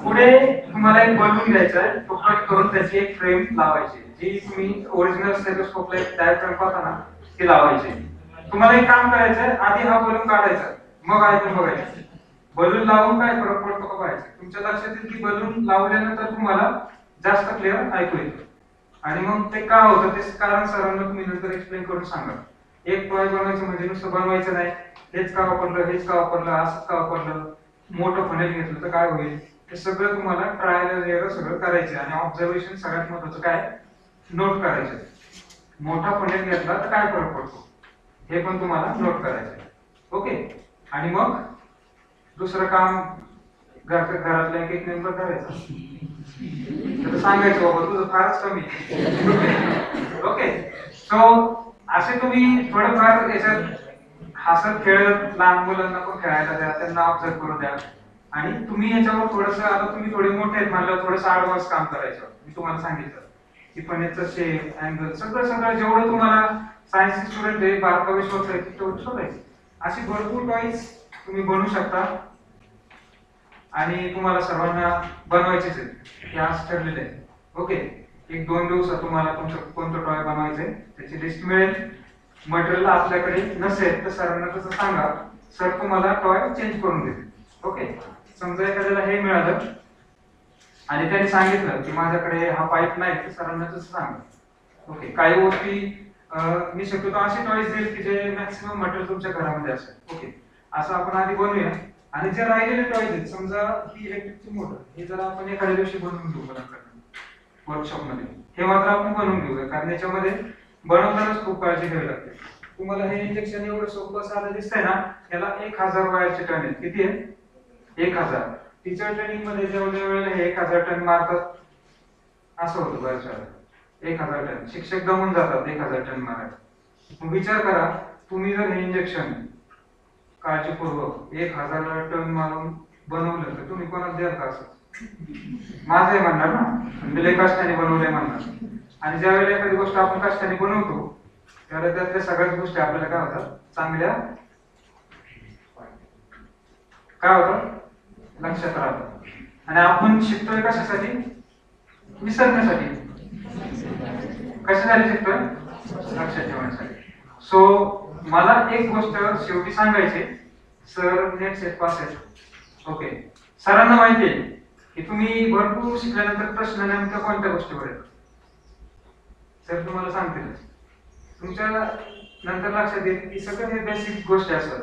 पुढे तुम्हाला एक बलून घ्यायचा आहे, तो कट करून त्याची एक फ्रेम लावायची, जी तुम्ही ओरिजिनल स्टेथोस्कोपला एक डायफ्राम पाहता ना ती लावायची. तुम्हाला एक काम करायचंय, आधी हा बलून काढायचा, मग ऐकून बघायचं. बलून लावून काय फरक पडतो का पाहायचं. तुमच्या लक्षात येईल की बलून लावल्यानंतर तुम्हाला जास्त क्लिअर ऐकू येतं. आणि मग ते का होतं ते कारण सरांना तुम्ही नंतर एक्सप्लेन करून सांगा. एक टॉय बनवायचं म्हणजे नुसतं बनवायचं नाही, हेच का वापरलं, हेच का वापरलं, असंच का वापरलं, मोठं फनेल घेतलं तर काय होईल, हे सगळं तुम्हाला ट्रायल एरर सगळं करायचं. आणि ऑब्झर्वेशन सगळ्यात महत्वाचं काय, नोट करायचं. मोठा फनेल घेतला तर काय फरक पडतो हे पण तुम्हाला नोट करायचं. ओके. आणि मग दुसरं काम, घरातला एक मेंबर करायचा, सांगायचं बाबा तुझं फारच कमी. ओके. सो असे तुम्ही थोडंफार याच्यात हसत खेळत लहान मुलांना पण खेळायला द्या, त्यांना ऑब्झर्व करू द्या. आणि तुम्ही याच्यावर थोडंसं, आता तुम्ही थोडे मोठे आहेत म्हणल्यावर थोडंसं ऍडव्हान्स काम करायचं. मी तुम्हाला सांगितलं की पण याचं शेप, अँगल सगळं जेवढं तुम्हाला सायन्स स्टुडंट आहे, बारकावे शोधायचे तेवढं शोधायचे. अशी भरपूर टॉईज तुम्ही बनवू शकता आणि तुम्हाला सर्वांना बनवायचेच आहे, हे आज ठरलेलं आहे. ओके. 1-2 दिवसात तुम्हाला तुमचं कोणतं टॉय बनवायचंय त्याची लिस्ट मिळेल. मटेरियल आपल्याकडे नसेल तर सरांना तसं सांगा, सर तुम्हाला टॉय चेंज करून देतील. ओके. समजा एखाद्याला हे मिळालं आणि त्यांनी सांगितलं की माझ्याकडे हा पाईप नाही, तर सरांना तसं सांगा. ओके. काही गोष्टी मी शक्यतो अशी टॉयज देईल की जे मॅक्सिमम मटेरियल तुमच्या घरामध्ये असेल. ओके. असं आपण आधी बनवूया. आणि जे राहिलेले टॉयज आहेत, समजा ही इलेक्ट्रिकची मोटर, हे जर आपण एखाद्या दिवशी बनवून घेऊ मुलांकडून वर्कशॉपमध्ये, हे मात्र आपण बनवून घेऊया, कारण याच्यामध्ये बनवतानाच खूप काळजी घ्यावी लागते. तुम्हाला हे इंजेक्शन एवढं सोपं साधं दिसतंय ना, याला 1000 वायरचे टन आहेत. किती आहे? 1000. टीचर ट्रेनिंग मध्ये जेवढ्या वेळेला हे 1000 टन मारतात असं होतं बऱ्याच वेळेला. 1000 टन शिक्षक दमून जातात 1000 टन मारायला. मग विचार करा, तुम्ही जर हे इंजेक्शन काळजीपूर्वक 1000 टन मारून बनवलं तर तुम्ही कोणाला द्याल का? असं माझं आहे म्हणणार ना, मी लय कष्टाने बनवलंय म्हणणार. आणि ज्या वेळेला एखादी गोष्ट आपण कष्टाने बनवतो त्यावेळेला त्यातल्या सगळ्याच गोष्टी आपल्याला काय होतात, चांगल्या काय होतं लक्षात राहतात. आणि आपण शिकतोय कशासाठी? विसरण्यासाठी. कशासाठी शिकतोय? लक्षात ठेवण्यासाठी. सो मला एक गोष्ट शेवटी सांगायची, सर नेट सेट पास आहेत. ओके, सरांना माहिती आहे की तुम्ही भरपूर शिकल्यानंतर प्रश्न नेमक्या कोणत्या गोष्टीवर येतात. सर तुम्हाला सांगतीलच. तुमच्या नंतर लक्षात येईल की सगळं हे बेसिक गोष्टी असतात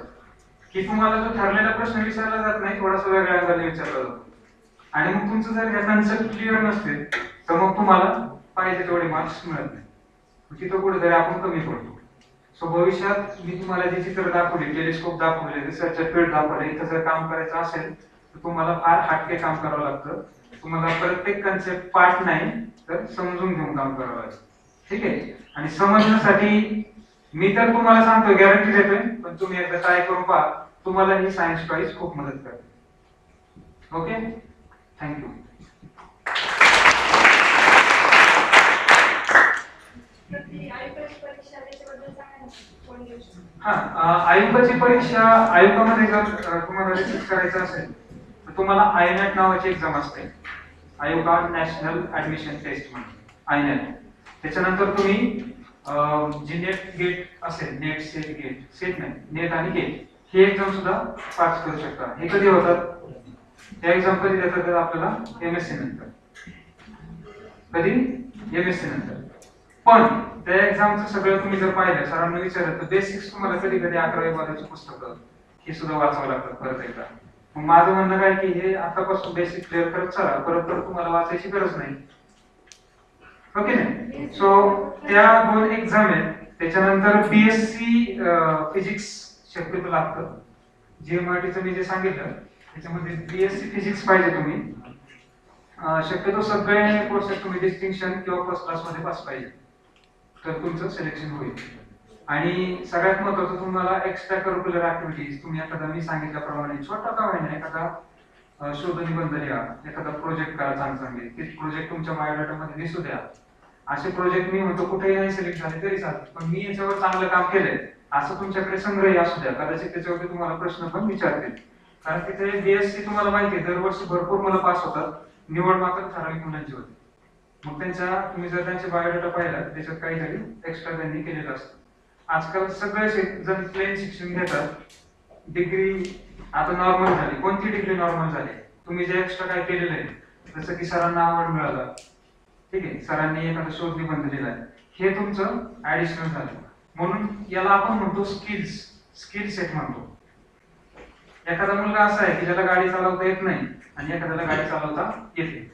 की तुम्हाला जो ठरलेला प्रश्न विचारला जात नाही, थोडासा वेगळ्या अँगलने विचारला जातो. आणि मग तुमचं जर ह्या कन्सेप्ट क्लिअर नसते तर मग तुम्हाला पाहिजे तेवढे मार्क्स मिळत नाही. तिथं कुठेतरी आपण कमी पडतो. सो भविष्यात मी तुम्हाला जे चित्र दाखवले, टेलिस्कोप दाखवले, रिसर्चर फील्ड दाखवले, इथं जर काम करायचं असेल तर तुम्हाला फार हटके काम करावं लागतं. तुम्हाला प्रत्येक कन्सेप्ट पाठ नाही तर समजून घेऊन काम करावं लागतं. ठीक आहे. आणि समजण्यासाठी मी तर तुम्हाला सांगतोय, गॅरंटी देतोय, पण तुम्ही एकदा ट्राय करून पहा. तुम्हाला ही सायन्स चॉईस खूप मदत करते. Okay, thank you. आयुक्ताची परीक्षा, आयुक्तामध्ये जर तुम्हाला रिसर्च करायचं असेल तर तुम्हाला आयनेट नावाची एक्झाम असते. आयुका नॅशनल ऍडमिशन टेस्ट म्हणून, आयनेट. त्याच्यानंतर तुम्ही जी नेट गेट असेल, नेट सेट गेट, सेट नाही, नेट आणि गेट, ही एक्झाम सुद्धा पास करू शकता. हे कधी होतात? त्या एक्झाम कधी देतात? आपल्याला एमएससी नंतर. कधी? एमएससी नंतर. पण त्या एक्झामचं सगळं तुम्ही जर पाहिलं, सरांना विचारलं तर बेसिक्स तुम्हाला कधी कधी 11वी-12वीची पुस्तकं हे सुद्धा वाचावं लागतं परत एकदा. मग माझं म्हणणं काय की हे आतापासून बेसिक क्लिअर करत चला, परत तुम्हाला वाचायची गरज नाही. ओके नाही? सो त्या 2 एक्झाम आहेत. त्याच्यानंतर बीएससी फिजिक्स शक्यतो लागतं. जीएमआरटीचं मी जे सांगितलं त्याच्यामध्ये बीएससी फिजिक्स पाहिजे तुम्ही. शक्यतो सगळे कोर्सेस तुम्ही डिस्टिंक्शन किंवा फर्स्ट क्लास मध्ये पास पाहिजे तर तुमचं सिलेक्शन होईल. आणि सगळ्यात महत्त्वाचं तुम्हाला एक्स्ट्रा करिक्युलर ऍक्टिव्हिटीज, तुम्ही एखादा मी सांगितल्याप्रमाणे छोटा का होईना एखादा शोध निबंध लिहा, एखादा प्रोजेक्ट करा चांगले, ते प्रोजेक्ट तुमच्या बायोडाटामध्ये दिसू द्या. असे प्रोजेक्ट मी म्हणतो कुठेही नाही सिलेक्ट झाले तरी चालते, पण मी याच्यावर चांगलं काम केलंय असं तुमच्याकडे संग्रही असू द्या. कदाचित त्याच्यावरती तुम्हाला प्रश्न पण विचारतील. कारण तिथे बीएससी तुम्हाला माहिती आहे दरवर्षी भरपूर मुलं पास होतात, निवड मात्र ठराविक मुलांची होते. मग तुम्ही जर त्यांचे बायोडाटा पाहिला त्याच्यात काहीतरी एक्स्ट्रा त्यांनी केलेलं असतं. आजकाल सगळे जण प्लेन शिक्षण घेतात. डिग्री आता नॉर्मल झाली. कोणती डिग्री नॉर्मल झाली? तुम्ही जे एक्स्ट्रा काय केलेलं आहे, जसं की सरांना अवॉर्ड मिळाला, ठीक आहे, सरांनी एखादा शोध निबंध लिहिलाय, हे तुमचं ऍडिशनल झालं. म्हणून याला आपण म्हणतो स्किल सेट म्हणतो. एखादा मुलगा असा आहे की ज्याला गाडी चालवता येत नाही आणि एखाद्याला गाडी चालवता येते,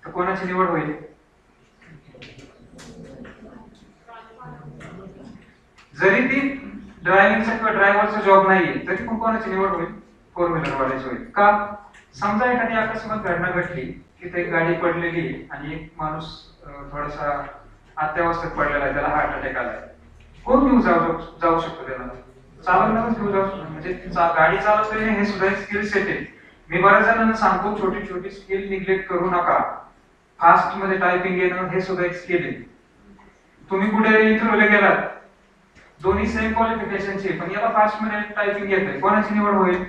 तर कोणाची निवड होईल? जरी ती ड्रायव्हिंगचा किंवा ड्रायव्हरचा जॉब नाहीये तरी पण कोणाची निवड होईल? 4 व्हीलर वाल्याची होईल. का? समजा एखादी अकस्मात घटना घडली की एक गाडी पडलेली आणि एक माणूस थोडासा अत्यावस्थेत पडलेला आहे, त्याला हार्ट अटॅक आलाय. कोण घेऊन जाऊ शकतो त्याला? चालवणारच घेऊन जाऊ शकतो. म्हणजे गाडी चालवता हे सुद्धा एक स्किल सेट आहे. मी बऱ्याच जणांना सांगतो छोटी छोटी स्किल निग्लेक्ट करू नका. फास्ट मध्ये टायपिंग येणं हे सुद्धा एक स्किल आहे. तुम्ही कुठे इंटरव्ह्यूला गेलात, दोन्ही सेम क्वालिफिकेशनचे, पण याला फास्ट मध्ये टायपिंग येते, कोणाची निवड होईल?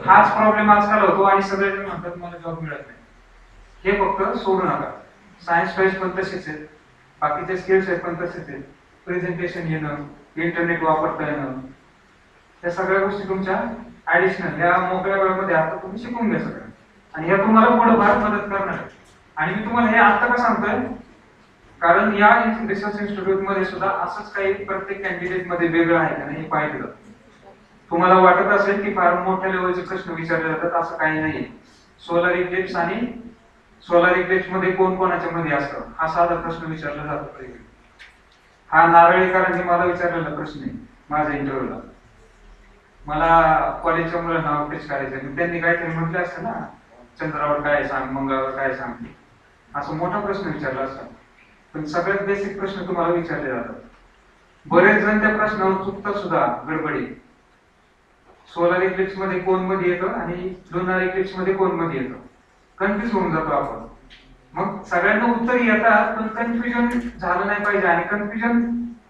हाच प्रॉब्लेम आजकाल होतो आणि सगळेजण म्हणतात मला जॉब मिळत नाही. हे फक्त सोडू नका. सायन्स चॉईस पण तसेच आहेत, बाकीचे स्किल्स आहेत पण तसेच आहेत. प्रेझेंटेशन येणं, इंटरनेट वापरता येणं, या सगळ्या गोष्टी तुमच्या ऍडिशनल या मोकळ्या वेळामध्ये आता तुम्ही शिकून घ्या सगळं, आणि ह्या तुम्हाला पुढे फार मदत करणार आहे. आणि मी तुम्हाला हे आता का सांगतोय, कारण या रिसर्च इन्स्टिट्यूट मध्ये सुद्धा असंच काही प्रत्येक कॅन्डिडेट मध्ये वेगळं आहे का नाही हे पाहिलं. तुम्हाला वाटत असेल की फार मोठ्या लेवलचे प्रश्न विचारले जातात, असं काही नाहीये. सोलर इक्लिप्स आणि सोलर इक्लिप्स मध्ये कोण कोणाच्या मध्ये असतं हा साधा प्रश्न विचारला जातो. हा नारळीकरांनी मला विचारलेला प्रश्न आहे माझ्या इंटरव्ह्यूला. मला कॉलेजच्या मुलांना ऑफिस करायचं, त्यांनी काहीतरी म्हटलं असतं ना, चंद्रावर काय सांग, मंगळावर काय सांग, असं मोठा प्रश्न विचारला असता. पण सगळ्यात बेसिक प्रश्न तुम्हाला विचारले जातात. बरेच जण त्या प्रश्नावर चुकतात सुद्धा गडबडी. सोलर इक्लिप्स मध्ये कोण मध्ये येतं आणि लुनार इक्लिप्स मध्ये कोण मध्ये येतं, कन्फ्युज होऊन जातो आपण. मग सगळ्यांना उत्तर येतात पण कन्फ्युजन झालं नाही पाहिजे, आणि कन्फ्युजन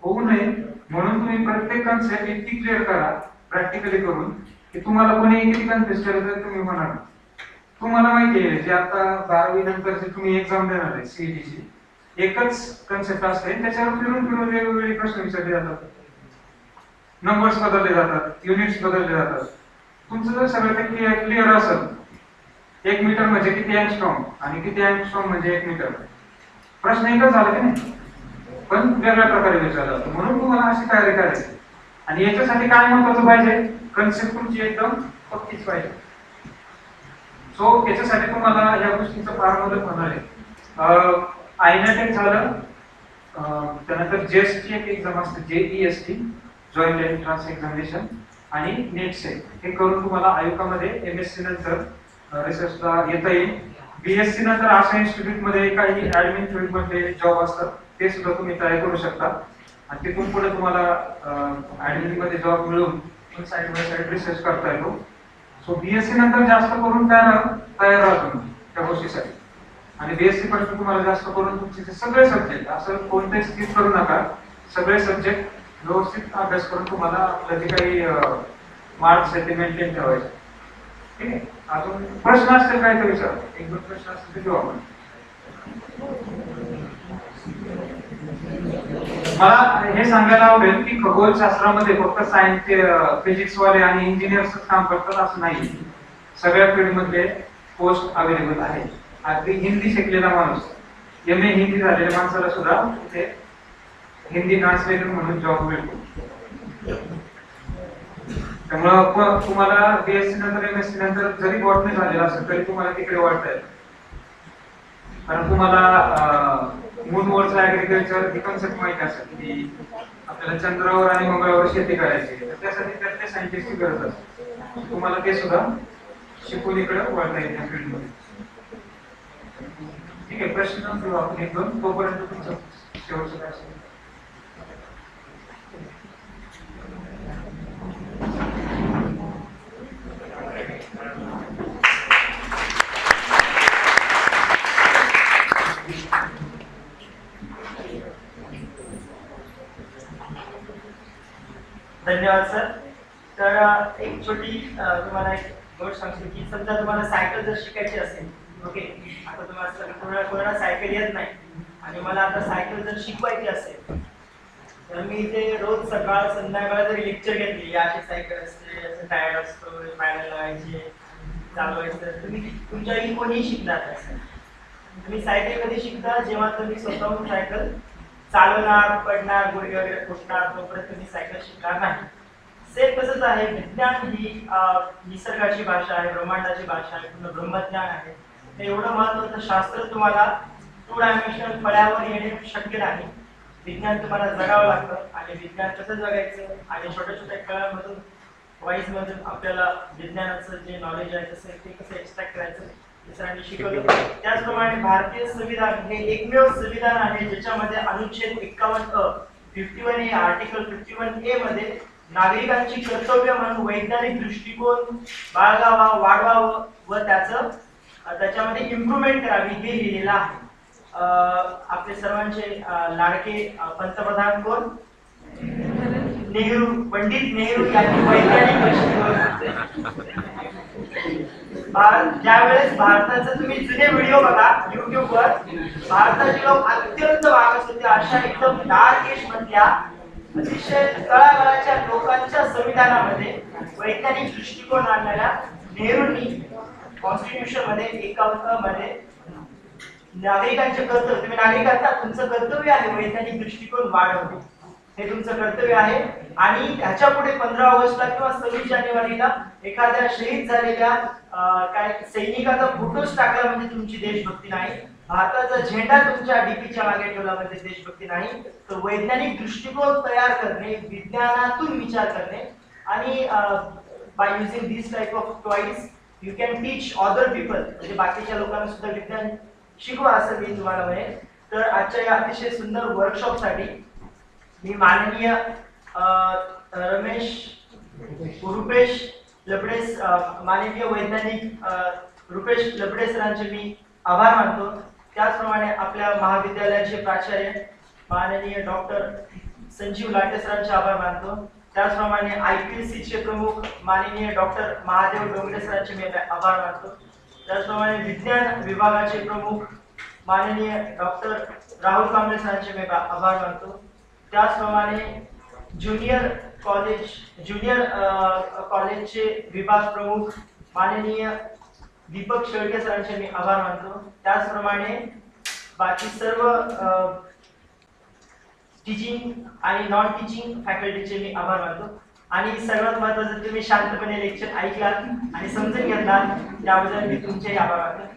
होऊ नये म्हणून तुम्ही प्रत्येक कन्सेप्ट इतकी क्लिअर करा प्रॅक्टिकली करून की तुम्हाला कोणी किती कन्फ्युज केलं तर तुम्ही म्हणाल तुम्हाला माहिती आहे जे आता 12वी नंतरची तुम्ही एक्झाम देणार आहे सीईटीची, एकच कन्सेप्ट असते, त्याच्यावर फिरून फिरून वेगवेगळे प्रश्न विचारले जातात, नंबर्स बदलले जातात, युनिट्स बदलले जातात. तुमचं जर सगळं ते क्लिअर असेल, 1 मीटर म्हणजे किती अँगस्ट्रॉम आणि किती अँगस्ट्रॉम म्हणजे 1 मीटर, प्रश्न एकच झाला की नाही, पण वेगळ्या प्रकारे विचारला जातो. म्हणून तुम्हाला अशी तयारी करायची. आणि याच्यासाठी काय महत्वाचं पाहिजे, कन्सेप्ट तुमची एकदम पक्कीच पाहिजे. सो याच्यासाठी तुम्हाला या गोष्टीचं फार मदत होणार आहे. आयनेट झालं, त्यानंतर जेएसटी एक एक्झाम असते, जेईएसटी जॉईंट एंट्रन्स एक्झामिनेशन, आणि नेटसेट. हे करून तुम्हाला आयुकामध्ये एमएससी नंतर रिसर्चला येता येईल. बीएससी नंतर अशा इन्स्टिट्यूट मध्ये काही ऍडमिन फील्ड मध्ये जॉब असतात, ते सुद्धा तुम्ही ट्राय करू शकता. आणि तिथून पुढे तुम्हाला ऍडमिन मध्ये जॉब मिळून साईड बाय साईड रिसर्च करता येतो. सो बीएससी नंतर जास्त करून तयार राहा तुम्ही त्या गोष्टीसाठी. आणि बीएससी पासून तुम्हाला जास्त करून तुमचे सगळे सब्जेक्ट, असं कोणतेच स्किप करू नका, सगळे सब्जेक्ट व्यवस्थित अभ्यास करून तुम्हाला आपलं जे काही मार्क्स आहे ते मेंटेन ठेवायचे. ठीक आहे. अजून प्रश्न असतील काय तर विचार, 1-2 प्रश्न असतील ते घेऊ आपण. मला हे सांगायला आवडेल की खगोलशास्त्रामध्ये फक्त सायन्स, फिजिक्स वाले आणि इंजिनियर्स काम करतात असं नाही. सगळ्या फील्ड मध्ये पोस्ट अवेलेबल आहे. अगदी हिंदी शिकलेला माणूस, MA हिंदी झालेल्या माणसाला सुद्धा तिथे हिंदी ट्रान्सलेटर म्हणून जॉब मिळतो. त्यामुळं तुम्हाला बीएससी नंतर एमएससी नंतर जरी बॉटनी झालेला असेल तरी तुम्हाला तिकडे वाढता येईल. कारण तुम्हाला मूनवरचं ऍग्रिकल्चर ही कन्सेप्ट माहिती असेल की आपल्याला चंद्रावर आणि मंगळावर शेती करायची, तर त्यासाठी त्या सायंटिस्टची गरज असते. तुम्हाला ते सुद्धा शिकून इकडे वळता येईल त्या फील्डमध्ये. ठीक आहे. प्रश्न घेऊ आपण 1-2, तोपर्यंत तुमचं शेवटचं काय असेल. धन्यवाद सर. तर एक छोटी तुम्हाला एक गोष्ट सांगतो की समजा तुम्हाला सायकल जर शिकायची असेल, ओके, आता तुम्हाला कोणाला सायकल येत नाही आणि मला आता सायकल जर शिकवायची असेल तर मी इथे रोज सकाळ संध्याकाळ जर लेक्चर घेतली, अशी सायकल असते, असं टायर असतो, पॅडल लावायचे, चालवायचं, तुम्ही तुमच्याही कोणीही शिकणार नाही. तुम्ही सायकल कधी शिकता, जेव्हा तुम्ही स्वतःहून सायकल चालवणार, पडणार, गुडघे वगैरे फुटणार, तोपर्यंत तुम्ही सायकल शिकणार नाही. सेम तसंच आहे. विज्ञान ही निसर्गाची भाषा आहे, ब्रह्मांडाची भाषा आहे, पूर्ण ब्रह्मज्ञान आहे. हे एवढं महत्त्वाचं शास्त्र तुम्हाला 2 डायमेन्शनल फळ्यावर येणे शक्य नाही. विज्ञान तुम्हाला जगावं लागतं आणि विज्ञान कसं जगायचं आणि छोट्या छोट्या खेळांमधून वाईजमधून आपल्याला विज्ञानाचं जे नॉलेज आहे तसं ते कसं एक्स्ट्रॅक्ट करायचं इतरांनी शिकवलं. त्याचप्रमाणे भारतीय संविधान हे एकमेव संविधान आहे ज्याच्यामध्ये अनुच्छेद 51A आर्टिकल 51A मध्ये नागरिकांची कर्तव्य म्हणून वैज्ञानिक दृष्टिकोन बाळगावा, वाढवावं व त्याच्यामध्ये इम्प्रुव्हमेंट करावी हे लिहिलेलं आहे. आपले सर्वांचे लाडके पंतप्रधान कोण? नेहरू, पंडित नेहरू यांनी वैज्ञानिक दृष्टिकोन. ज्यावेळेस भारताचे तुम्ही जुने व्हिडिओ बघा युट्यूबवर, भारताचे लोक अत्यंत मागास होते, अशा एकदम डार्क एज मधल्या अतिशय तळागाळाच्या लोकांच्या संविधानामध्ये वैज्ञानिक दृष्टिकोन आणणाऱ्या नेहरूंनी कॉन्स्टिट्यूशन मध्ये 51 मध्ये नागरिकांचे कर्तव्य, तुम्ही नागरिक आहात, तुमचं कर्तव्य आहे वैज्ञानिक दृष्टिकोन वाढवणे, हे तुमचं कर्तव्य आहे. आणि ह्याच्या पुढे 15 ऑगस्टला किंवा 26 जानेवारीला एखाद्या शहीद झालेल्या काय सैनिकाचा फोटोच टाकला म्हणजे तुमची देशभक्ती नाही. भारताचा झेंडा तुमच्या डीपीच्या मागे ठेवला म्हणजे देशभक्ती नाही. तर वैज्ञानिक दृष्टिकोन तयार करणे, विज्ञानातून विचार करणे आणि by using this type of toys you can teach other people, म्हणजे बाकीच्या लोकांना सुद्धा विज्ञान शिकवा असं मी तुम्हाला म्हणेन. तर आजच्या या अतिशय सुंदर वर्कशॉपसाठी मी माननीय रुपेश लबडे, माननीय वैज्ञानिक रुपेश लबडे सरांचे मी आभार मानतो. त्याचप्रमाणे आपल्या महाविद्यालयाचे प्राचार्य माननीय डॉक्टर संजीव लाटे सरांचे आभार मानतो. त्याचप्रमाणे IPSC चे प्रमुख माननीय डॉक्टर महादेव डोंगरे सरांचे मी आभार मानतो. त्याचप्रमाणे विज्ञान विभागाचे प्रमुख माननीय डॉक्टर राहुल कांबळे सरांचे मी आभार मानतो. त्याचप्रमाणे ज्युनियर कॉलेजचे विभाग प्रमुख माननीय दीपक शेळके सरांचे मी आभार मानतो. त्याचप्रमाणे बाकी सर्व टीचिंग आणि नॉन टीचिंग फॅकल्टीचे मी आभार मानतो. आणि सर्वात महत्त्वाचं तुम्ही शांतपणे लेक्चर ऐकलात आणि समजून घेतलात त्याबद्दल मी तुमचेही आभार मानतो.